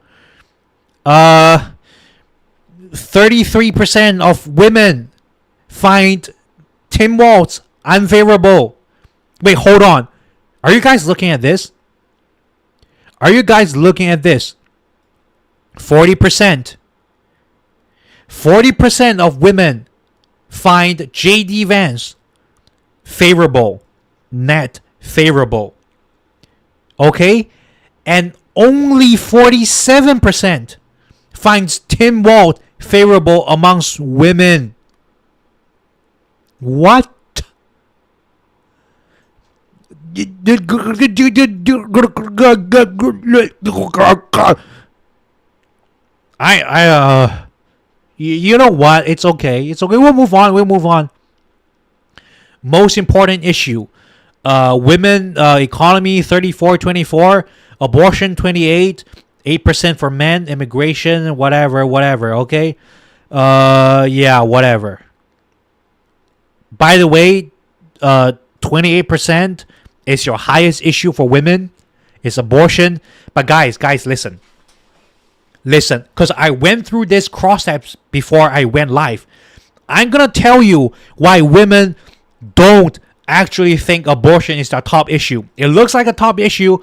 33% of women find Tim Walz unfavorable. Wait, hold on. Are you guys looking at this? 40%. 40% of women find JD Vance favorable. Net favorable. Okay? And only 47% finds Tim Walz favorable amongst women. What? You know what? It's okay. We'll move on. Most important issue. Women economy 34-24, abortion 28, 8% for men, immigration, whatever, okay? Yeah, whatever. By the way, 28% is your highest issue for women. It's abortion. But guys, listen. Because I went through this crosstabs before I went live. I'm going to tell you why women don't actually think abortion is the top issue. It looks like a top issue,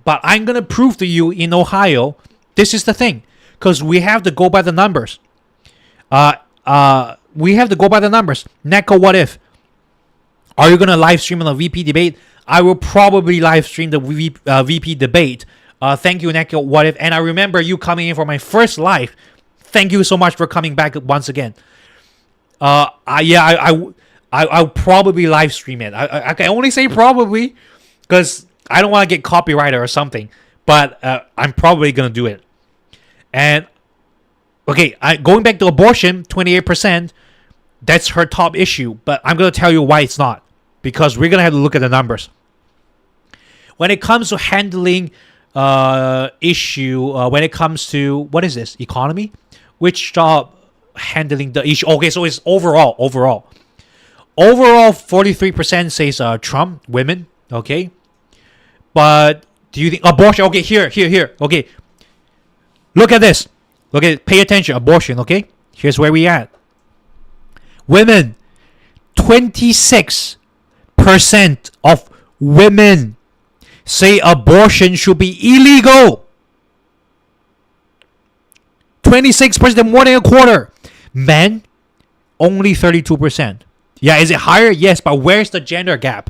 but I'm going to prove to you in Ohio, this is the thing. Because we have to go by the numbers. Neko, what if? Are you going to live stream on the VP debate? I will probably live stream the VP debate. Thank you, Neko, what if? And I remember you coming in for my first live. Thank you so much for coming back once again. I'll probably live stream it. I can only say probably because I don't want to get copyrighted or something. But I'm probably going to do it. And, okay, going back to abortion, 28%, that's her top issue. But I'm going to tell you why it's not. Because we're going to have to look at the numbers. When it comes to handling issue, when it comes to, what is this, economy? Which job handling the issue? Okay, so it's overall. Overall, 43% says Trump, women, okay? But do you think abortion? Okay, here. Okay, look at this. Okay, pay attention. Abortion. Okay, here's where we at. Women, 26% of women say abortion should be illegal. 26%, more than a quarter. Men, only 32%. Yeah, is it higher? Yes, but where's the gender gap?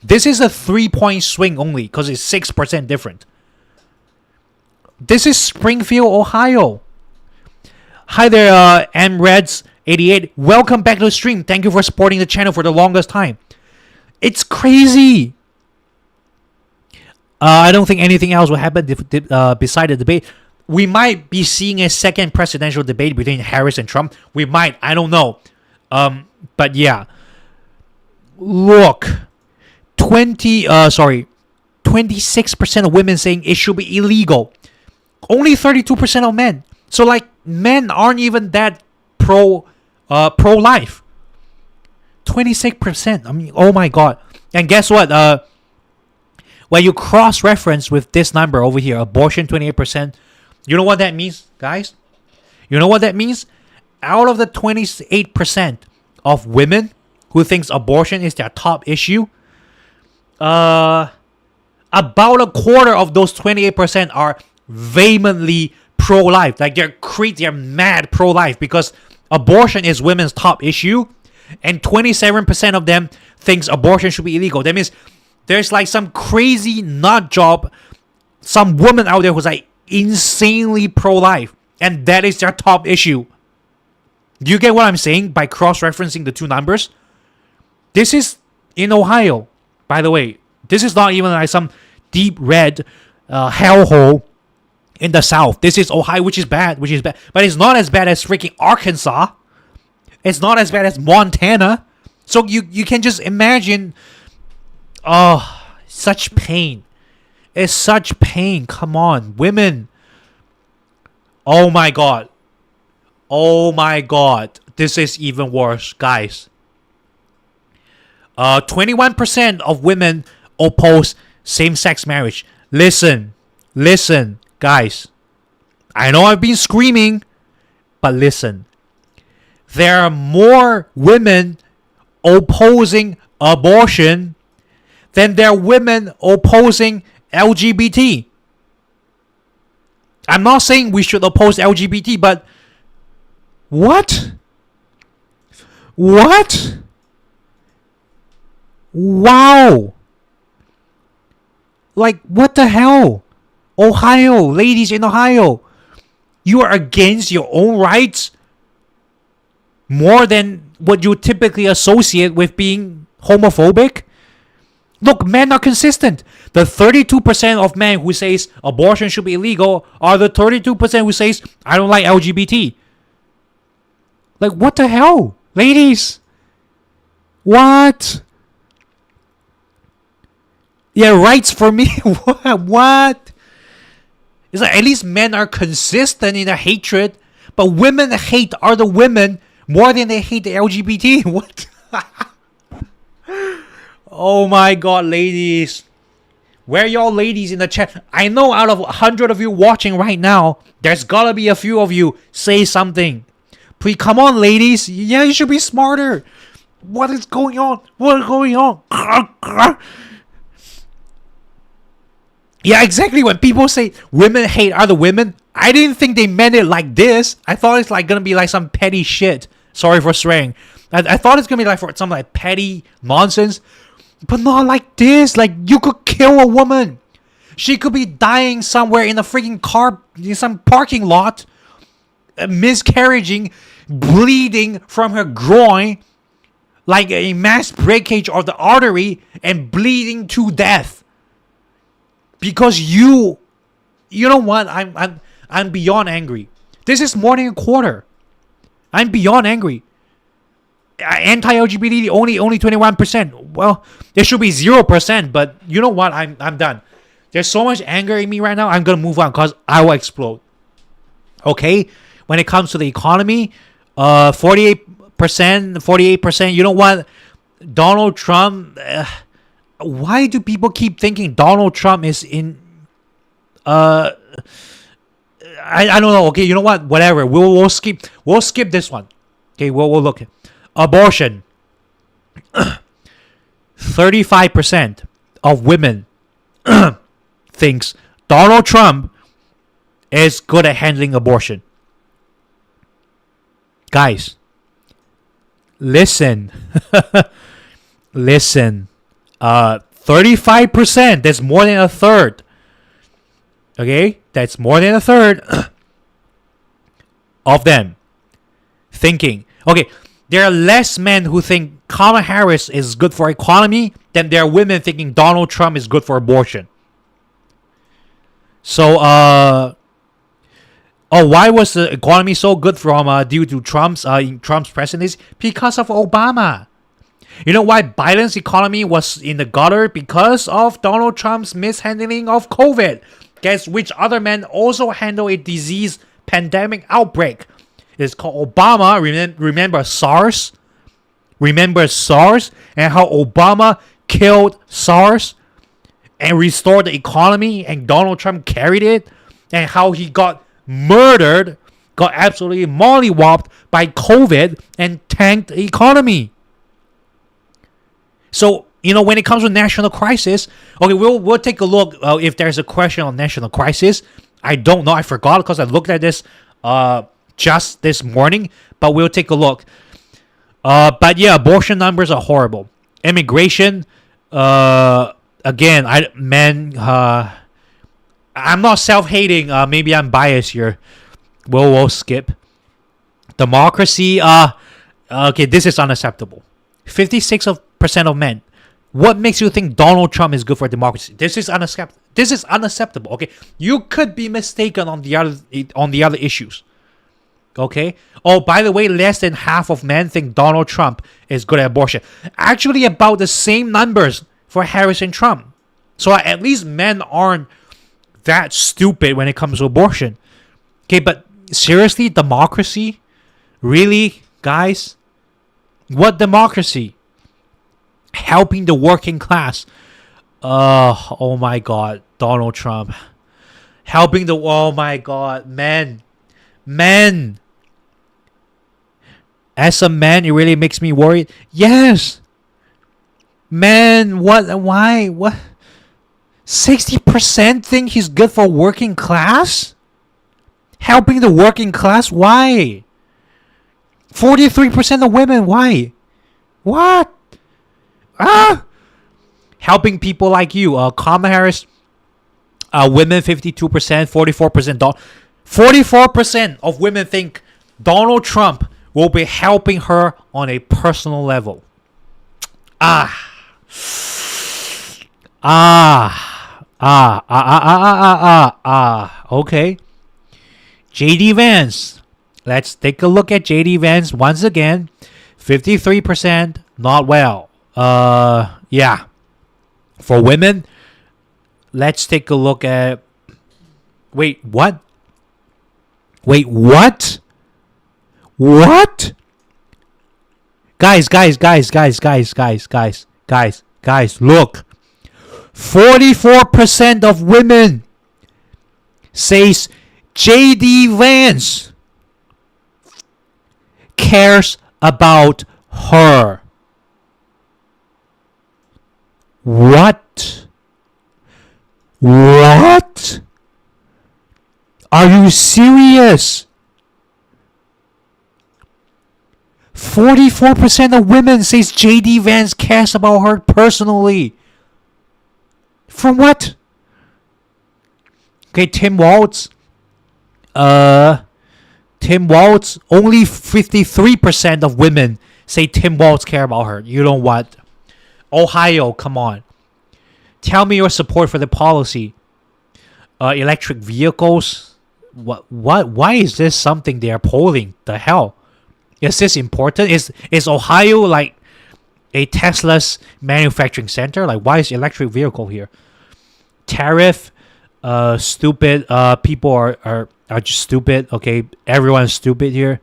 This is a 3-point swing only because it's 6% different. This is Springfield, Ohio. Hi there, MReds88. Welcome back to the stream. Thank you for supporting the channel for the longest time. It's crazy. I don't think anything else will happen beside the debate. We might be seeing a second presidential debate between Harris and Trump. We might. I don't know. But yeah. Look. 26% of women saying it should be illegal. Only 32% of men. So like men aren't even that pro-life. 26%. I mean, oh my God. And guess what? When you cross-reference with this number over here, abortion 28%, you know what that means, guys? You know what that means? Out of the 28% of women who thinks abortion is their top issue, about a quarter of those 28% are vehemently pro-life. Like they're mad pro-life because abortion is women's top issue, and 27% of them thinks abortion should be illegal. That means there's like some crazy nut job, some woman out there who's like, insanely pro-life, and that is their top issue. Do you get what I'm saying by cross-referencing the two numbers? This is in Ohio, by the way. This is not even like some deep red hellhole in the South. This is Ohio, which is bad. But it's not as bad as freaking Arkansas. It's not as bad as Montana. So you can just imagine. Oh, such pain. It's such pain. Come on, women. Oh my God. Oh my God. This is even worse, guys. 21% of women oppose same-sex marriage. Listen, guys. I know I've been screaming, but listen. There are more women opposing abortion than there are women opposing LGBT. I'm not saying we should oppose LGBT, but what? Wow. Like, what the hell? Ohio, ladies in Ohio, you are against your own rights more than what you typically associate with being homophobic? Look, men are consistent. The 32% of men who says abortion should be illegal are the 32% who says I don't like LGBT. Like, what the hell? Ladies? What? Yeah, rights for me? What? It's like at least men are consistent in their hatred, but women hate other women more than they hate the LGBT. What? Oh my God, ladies. Where are y'all ladies in the chat? I know out of 100 of you watching right now, there's gotta be a few of you say something. Please, come on, ladies. Yeah, you should be smarter. What is going on? Yeah, exactly. When people say women hate other women, I didn't think they meant it like this. I thought it's like gonna be like some petty shit. Sorry for swearing. I thought it's gonna be like for some like petty nonsense, but not like this. Like, you could kill a woman. She could be dying somewhere in a freaking car, in some parking lot, miscarriaging, bleeding from her groin, like a mass breakage of the artery, and bleeding to death. Because you know what? I'm beyond angry. This is more than a quarter. I'm beyond angry. Anti-LGBT only 21%. Well, there should be 0%. But you know what? I'm done. There's so much anger in me right now. I'm gonna move on because I will explode. Okay. When it comes to the economy, 48%. You know what? Donald Trump. Why do people keep thinking Donald Trump is in? I don't know. Okay, you know what? Whatever. We'll skip this one. Okay, we'll look. Abortion. 35% of women thinks Donald Trump is good at handling abortion. Guys, listen. Listen. 35%. That's more than a third. Okay? That's more than a third of them thinking. Okay, there are less men who think Kamala Harris is good for economy than there are women thinking Donald Trump is good for abortion. So, why was the economy so good from due to Trump's presidency? Because of Obama. You know why Biden's economy was in the gutter? Because of Donald Trump's mishandling of COVID. Guess which other man also handled a disease pandemic outbreak? It's called Obama. Remember SARS? Remember SARS? And how Obama killed SARS and restored the economy, and Donald Trump carried it? And how he got murdered, got absolutely mollywopped by COVID and tanked the economy. So, you know, when it comes to national crisis, okay, we'll take a look if there's a question on national crisis. I don't know. I forgot because I looked at this just this morning, but we'll take a look. But yeah, abortion numbers are horrible. Immigration, again, I I'm not self-hating. Maybe I'm biased here. We'll skip. Democracy. Okay, this is unacceptable. 56% of men. What makes you think Donald Trump is good for democracy? This is unacceptable. This is unacceptable. Okay, you could be mistaken on the other issues. Okay. Oh, by the way, less than half of men think Donald Trump is good at abortion. Actually, about the same numbers for Harris and Trump. So at least men aren't that stupid when it comes to abortion. Okay, but seriously, democracy? Really, guys? What democracy? Helping the working class. Oh my God, Donald Trump. Helping the, oh my God, men. As a man, it really makes me worried. Yes. Man, what, why, what? 60% think he's good for working class? Helping the working class? Why? 43% of women, why? What? Helping people like you. Kamala Harris, women 52%, 44%. 44% of women think Donald Trump will be helping her on a personal level. Okay. JD Vance. Let's take a look at JD Vance once again. 53%, not well. Yeah. For women, let's take a look at... Wait, what? What? Guys, look. 44% of women says JD Vance cares about her. What? Are you serious? 44% of women says JD Vance cares about her personally. For what? Okay, Tim Walz. Only 53% of women say Tim Walz care about her. You know what? Ohio, come on. Tell me your support for the policy. Electric vehicles. What? Why is this something they are polling? The hell? Is this important? Is Ohio like a Tesla's manufacturing center? Like, why is electric vehicle here? Tariff. Stupid. People are just stupid. Okay, everyone's stupid here.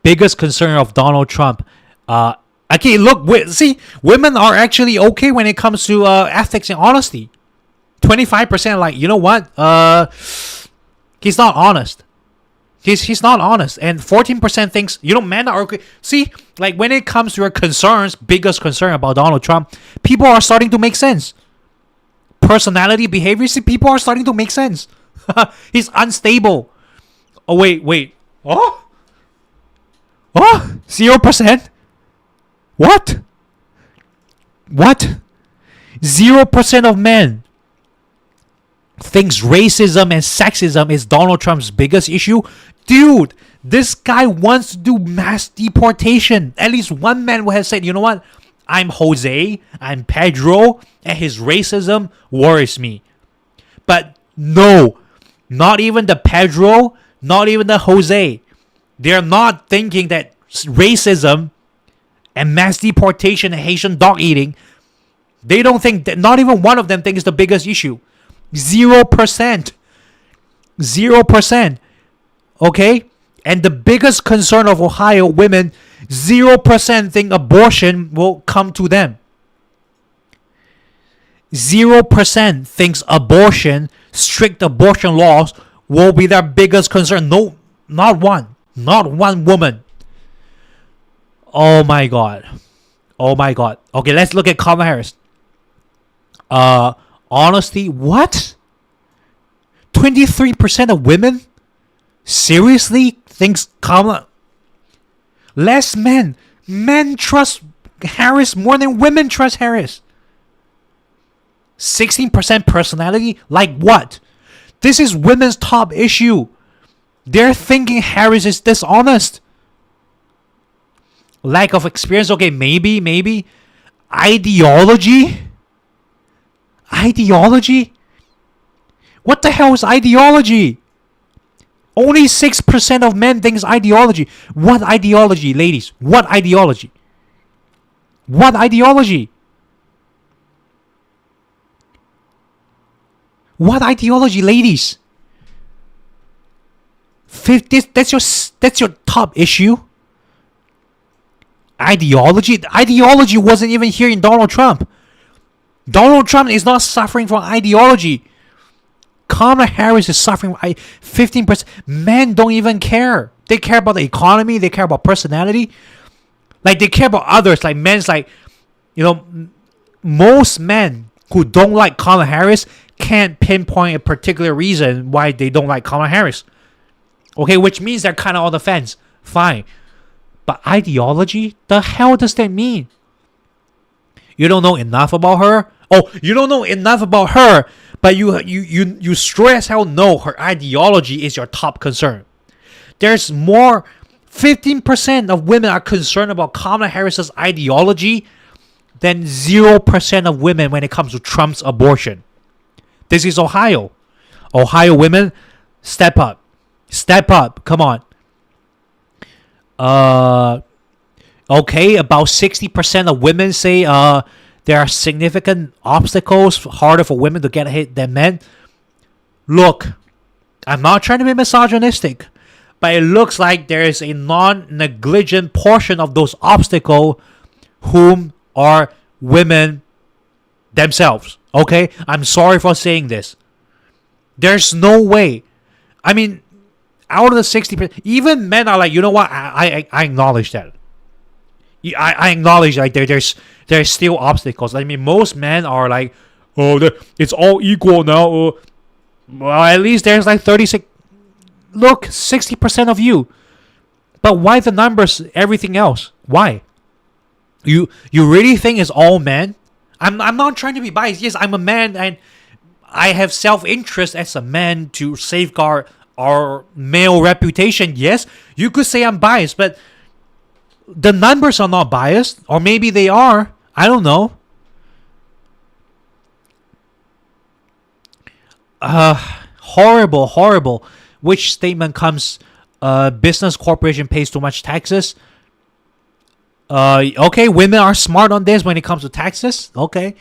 Biggest concern of Donald Trump. Okay, look. See, women are actually okay when it comes to ethics and honesty. 25% like, you know what? He's not honest. He's not honest. And 14% thinks, men are okay. See, like when it comes to your concerns, biggest concern about Donald Trump, people are starting to make sense. Personality, behavior, see, people are starting to make sense. He's unstable. Oh, wait. Oh? 0%? What? 0% of men thinks racism and sexism is Donald Trump's biggest issue. Dude, this guy wants to do mass deportation. At least one man would have said, you know what? I'm Jose, I'm Pedro, and his racism worries me. But no, not even the Pedro, not even the Jose. They're not thinking that racism and mass deportation and Haitian dog eating, they don't think that, not even one of them thinks the biggest issue. 0%. Okay? And the biggest concern of Ohio women, 0% think abortion will come to them. 0% thinks strict abortion laws will be their biggest concern. No, not one. Not one woman. Oh my God. Okay, let's look at Kamala Harris. Honesty, what? 23% of women seriously thinks Kamala. Less men. Men trust Harris more than women trust Harris. 16% personality? Like what? This is women's top issue. They're thinking Harris is dishonest. Lack of experience, okay, maybe. Ideology? Ideology? What the hell is ideology? Only 6% of men thinks ideology. What ideology, ladies? What ideology? What ideology? What ideology, ladies? That's your top issue. Ideology? Ideology wasn't even here in Donald Trump. Donald Trump is not suffering from ideology. Kamala Harris is suffering from 15%. Men don't even care. They care about the economy. They care about personality. Like, they care about others. Like, men's like, most men who don't like Kamala Harris can't pinpoint a particular reason why they don't like Kamala Harris. Okay, which means they're kind of on the fence. Fine. But ideology? The hell does that mean? You don't know enough about her? Oh, you don't know enough about her, but you sure as hell know her ideology is your top concern. There's more, 15% of women are concerned about Kamala Harris's ideology than 0% of women when it comes to Trump's abortion. This is Ohio. Ohio women, step up. Step up. Come on. Okay, about 60% of women say there are significant obstacles harder for women to get ahead than men. Look, I'm not trying to be misogynistic, but it looks like there is a non-negligent portion of those obstacles whom are women themselves. Okay? I'm sorry for saying this. There's no way. I mean, out of the 60%, even men are like, you know what? I acknowledge that. I acknowledge like there's still obstacles. I mean, most men are like, oh, it's all equal now. Well, at least there's like 36. Look, 60% of you. But why the numbers? Everything else? Why? You really think it's all men? I'm not trying to be biased. Yes, I'm a man and I have self-interest as a man to safeguard our male reputation. Yes, you could say I'm biased, but the numbers are not biased, or maybe they are. I don't know. Horrible. Which statement comes? Business corporation pays too much taxes. Okay, women are smart on this when it comes to taxes. Okay.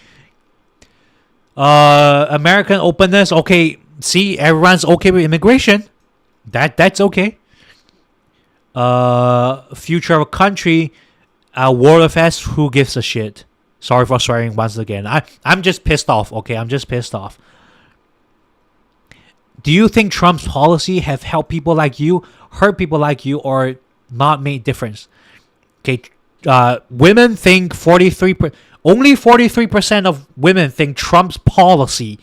American openness. Okay, see, everyone's okay with immigration. That's okay. Future of a country, world affairs, who gives a shit? Sorry for swearing once again. I'm just pissed off, okay? I'm just pissed off. Do you think Trump's policy have helped people like you, hurt people like you, or not made difference? Okay, women think 43%, only 43% of women think Trump's policy,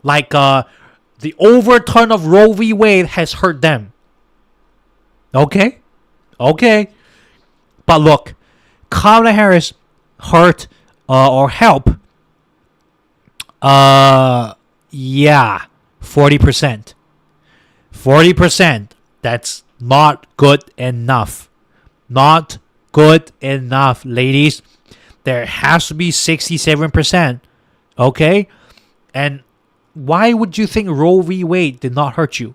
like the overturn of Roe v. Wade, has hurt them. Okay. But look, Kamala Harris hurt or help. Yeah, 40%. 40%. That's not good enough. Not good enough, ladies. There has to be 67%. Okay? And why would you think Roe v. Wade did not hurt you?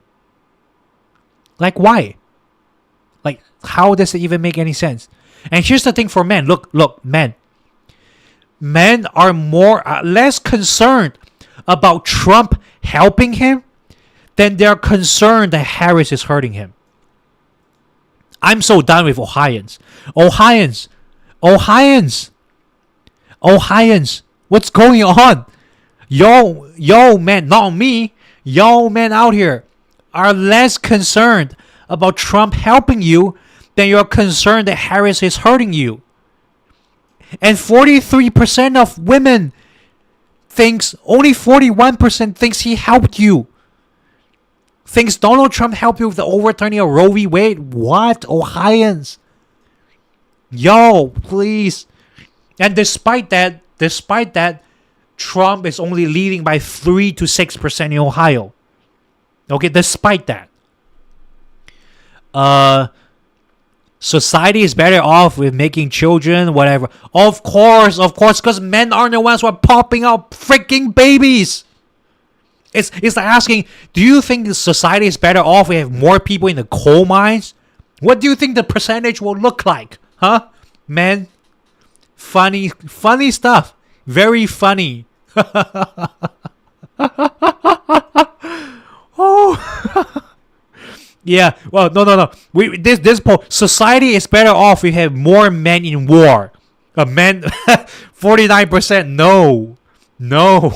Like, why? Like, how does it even make any sense? And here's the thing for men. Look, men. Men are less concerned about Trump helping him than they're concerned that Harris is hurting him. I'm so done with Ohioans. Ohioans. What's going on? Yo, man, not me. Yo, men out here are less concerned about Trump helping you than you're concerned that Harris is hurting you. And 43% of women thinks, only 41% thinks he helped you. Thinks Donald Trump helped you with the overturning of Roe v. Wade. What? Ohioans. Yo, please. And despite that, Trump is only leading by 3 to 6% in Ohio. Okay, despite that. Society is better off with making children, whatever. Of course, because men aren't the ones who are popping out freaking babies. It's like asking, do you think society is better off if we have more people in the coal mines? What do you think the percentage will look like? Huh? Men? Funny stuff. Very funny. Oh. Yeah, well, no. This poll, society is better off if we have more men in war. Men, 49%, no.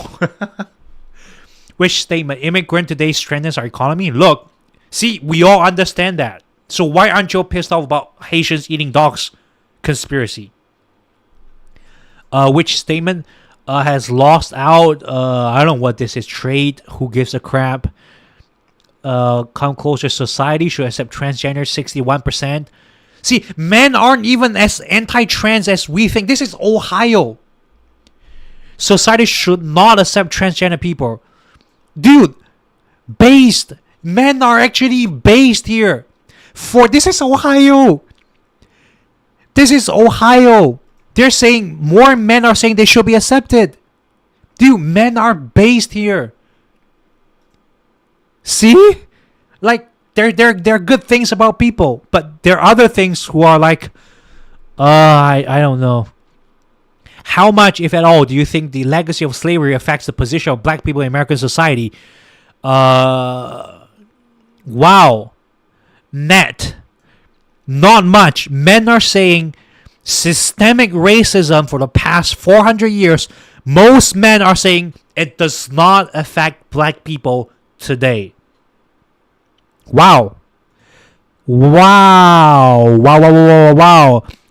Which statement? Immigrant today strengthens our economy? Look, see, we all understand that. So why aren't you pissed off about Haitians eating dogs conspiracy? Which statement has lost out? I don't know what this is. Trade, who gives a crap? Come closer, society should accept transgender, 61%. See, men aren't even as anti-trans as we think. This is Ohio. Society should not accept transgender people. Dude, men are actually based here. This is Ohio. They're saying more men are saying they should be accepted. Dude, men are based here. See? Like, there are good things about people, but there are other things who are like, I don't know. How much, if at all, do you think the legacy of slavery affects the position of black people in American society? Wow. Net. Not much. Men are saying systemic racism for the past 400 years. Most men are saying it does not affect black people today. Wow.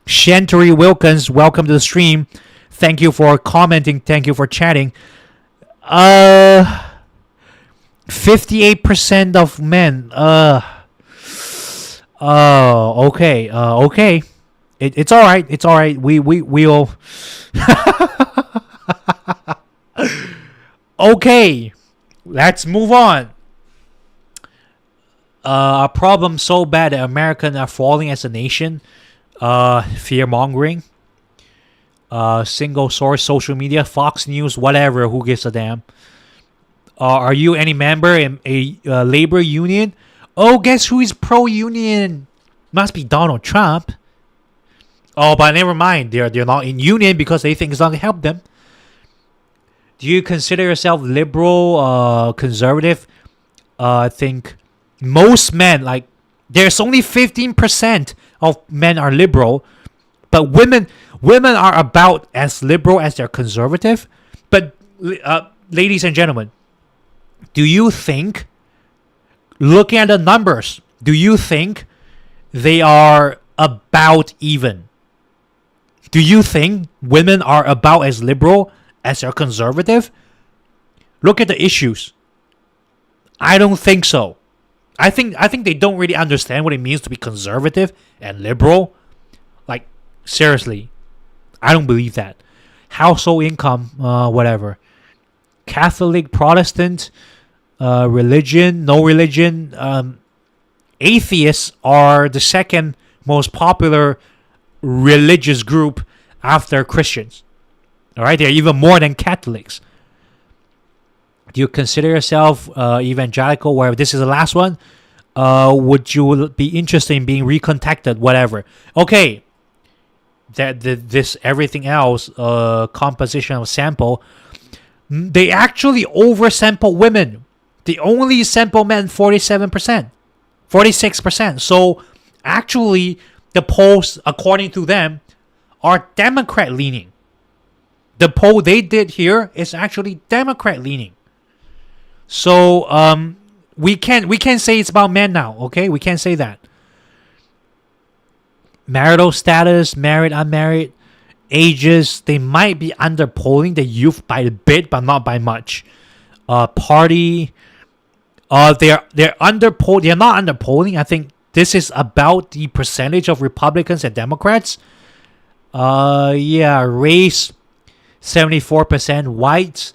Shantori Wilkins, welcome to the stream. Thank you for commenting. Thank you for chatting. 58% of men. Okay. It's all right. It's all right. We'll. Okay. Let's move on. A problem so bad that Americans are falling as a nation. Fear mongering. Single source social media, Fox News, whatever. Who gives a damn? Are you any member in a labor union? Oh, guess who is pro-union? Must be Donald Trump. Oh, but never mind. They're not in union because they think it's not going to help them. Do you consider yourself liberal, conservative? I think most men, like, there's only 15% of men are liberal, but women are about as liberal as they're conservative. But ladies and gentlemen, do you think, looking at the numbers, do you think they are about even? Do you think women are about as liberal as they're conservative? Look at the issues. I don't think so. I think they don't really understand what it means to be conservative and liberal. Like, seriously, I don't believe that. Household income, whatever. Catholic, Protestant, religion, no religion. Atheists are the second most popular religious group after Christians. All right, they're even more than Catholics. Do you consider yourself evangelical? Where this is the last one. Would you be interested in being recontacted? Whatever. Okay. This everything else. Composition of sample. They actually oversample women. They only sample men 47%, 46%. So actually, the polls, according to them, are Democrat leaning. The poll they did here is actually Democrat leaning. So we can't say it's about men now, okay? We can't say that. Marital status, married, unmarried, ages, they might be underpolling the youth by a bit, but not by much. Party, they're underpoll. They're not underpolling. I think this is about the percentage of Republicans and Democrats. Yeah, race. 74% whites,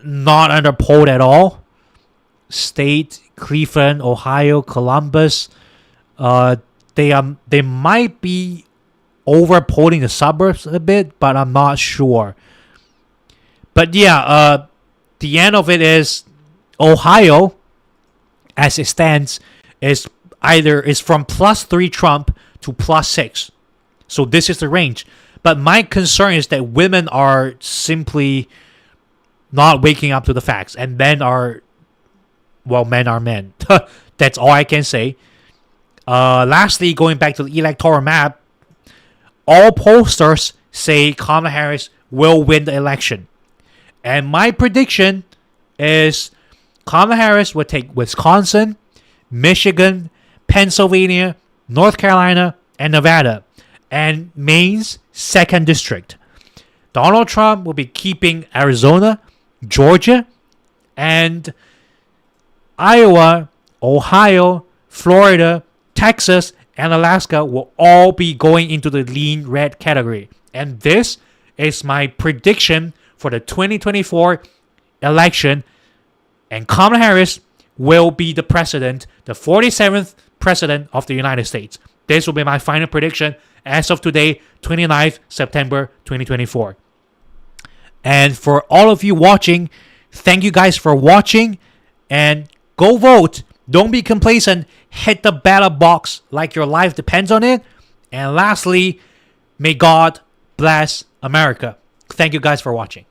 not underpolled at all. State, Cleveland, Ohio, Columbus, they might be overpolling the suburbs a bit, but I'm not sure. But yeah, the end of it is Ohio, as it stands, is from +3 Trump to +6. So this is the range. But my concern is that women are simply not waking up to the facts, and men are men. That's all I can say. Lastly, going back to the electoral map, all pollsters say Kamala Harris will win the election. And my prediction is Kamala Harris will take Wisconsin, Michigan, Pennsylvania, North Carolina, and Nevada, and Maine's 2nd district. Donald Trump will be keeping Arizona, Georgia, and Iowa, Ohio, Florida, Texas, and Alaska will all be going into the lean red category. And this is my prediction for the 2024 election. And Kamala Harris will be the president, the 47th president of the United States. This will be my final prediction as of today, 29th September 2024. And for all of you watching, thank you guys for watching. And go vote. Don't be complacent. Hit the ballot box like your life depends on it. And lastly, may God bless America. Thank you guys for watching.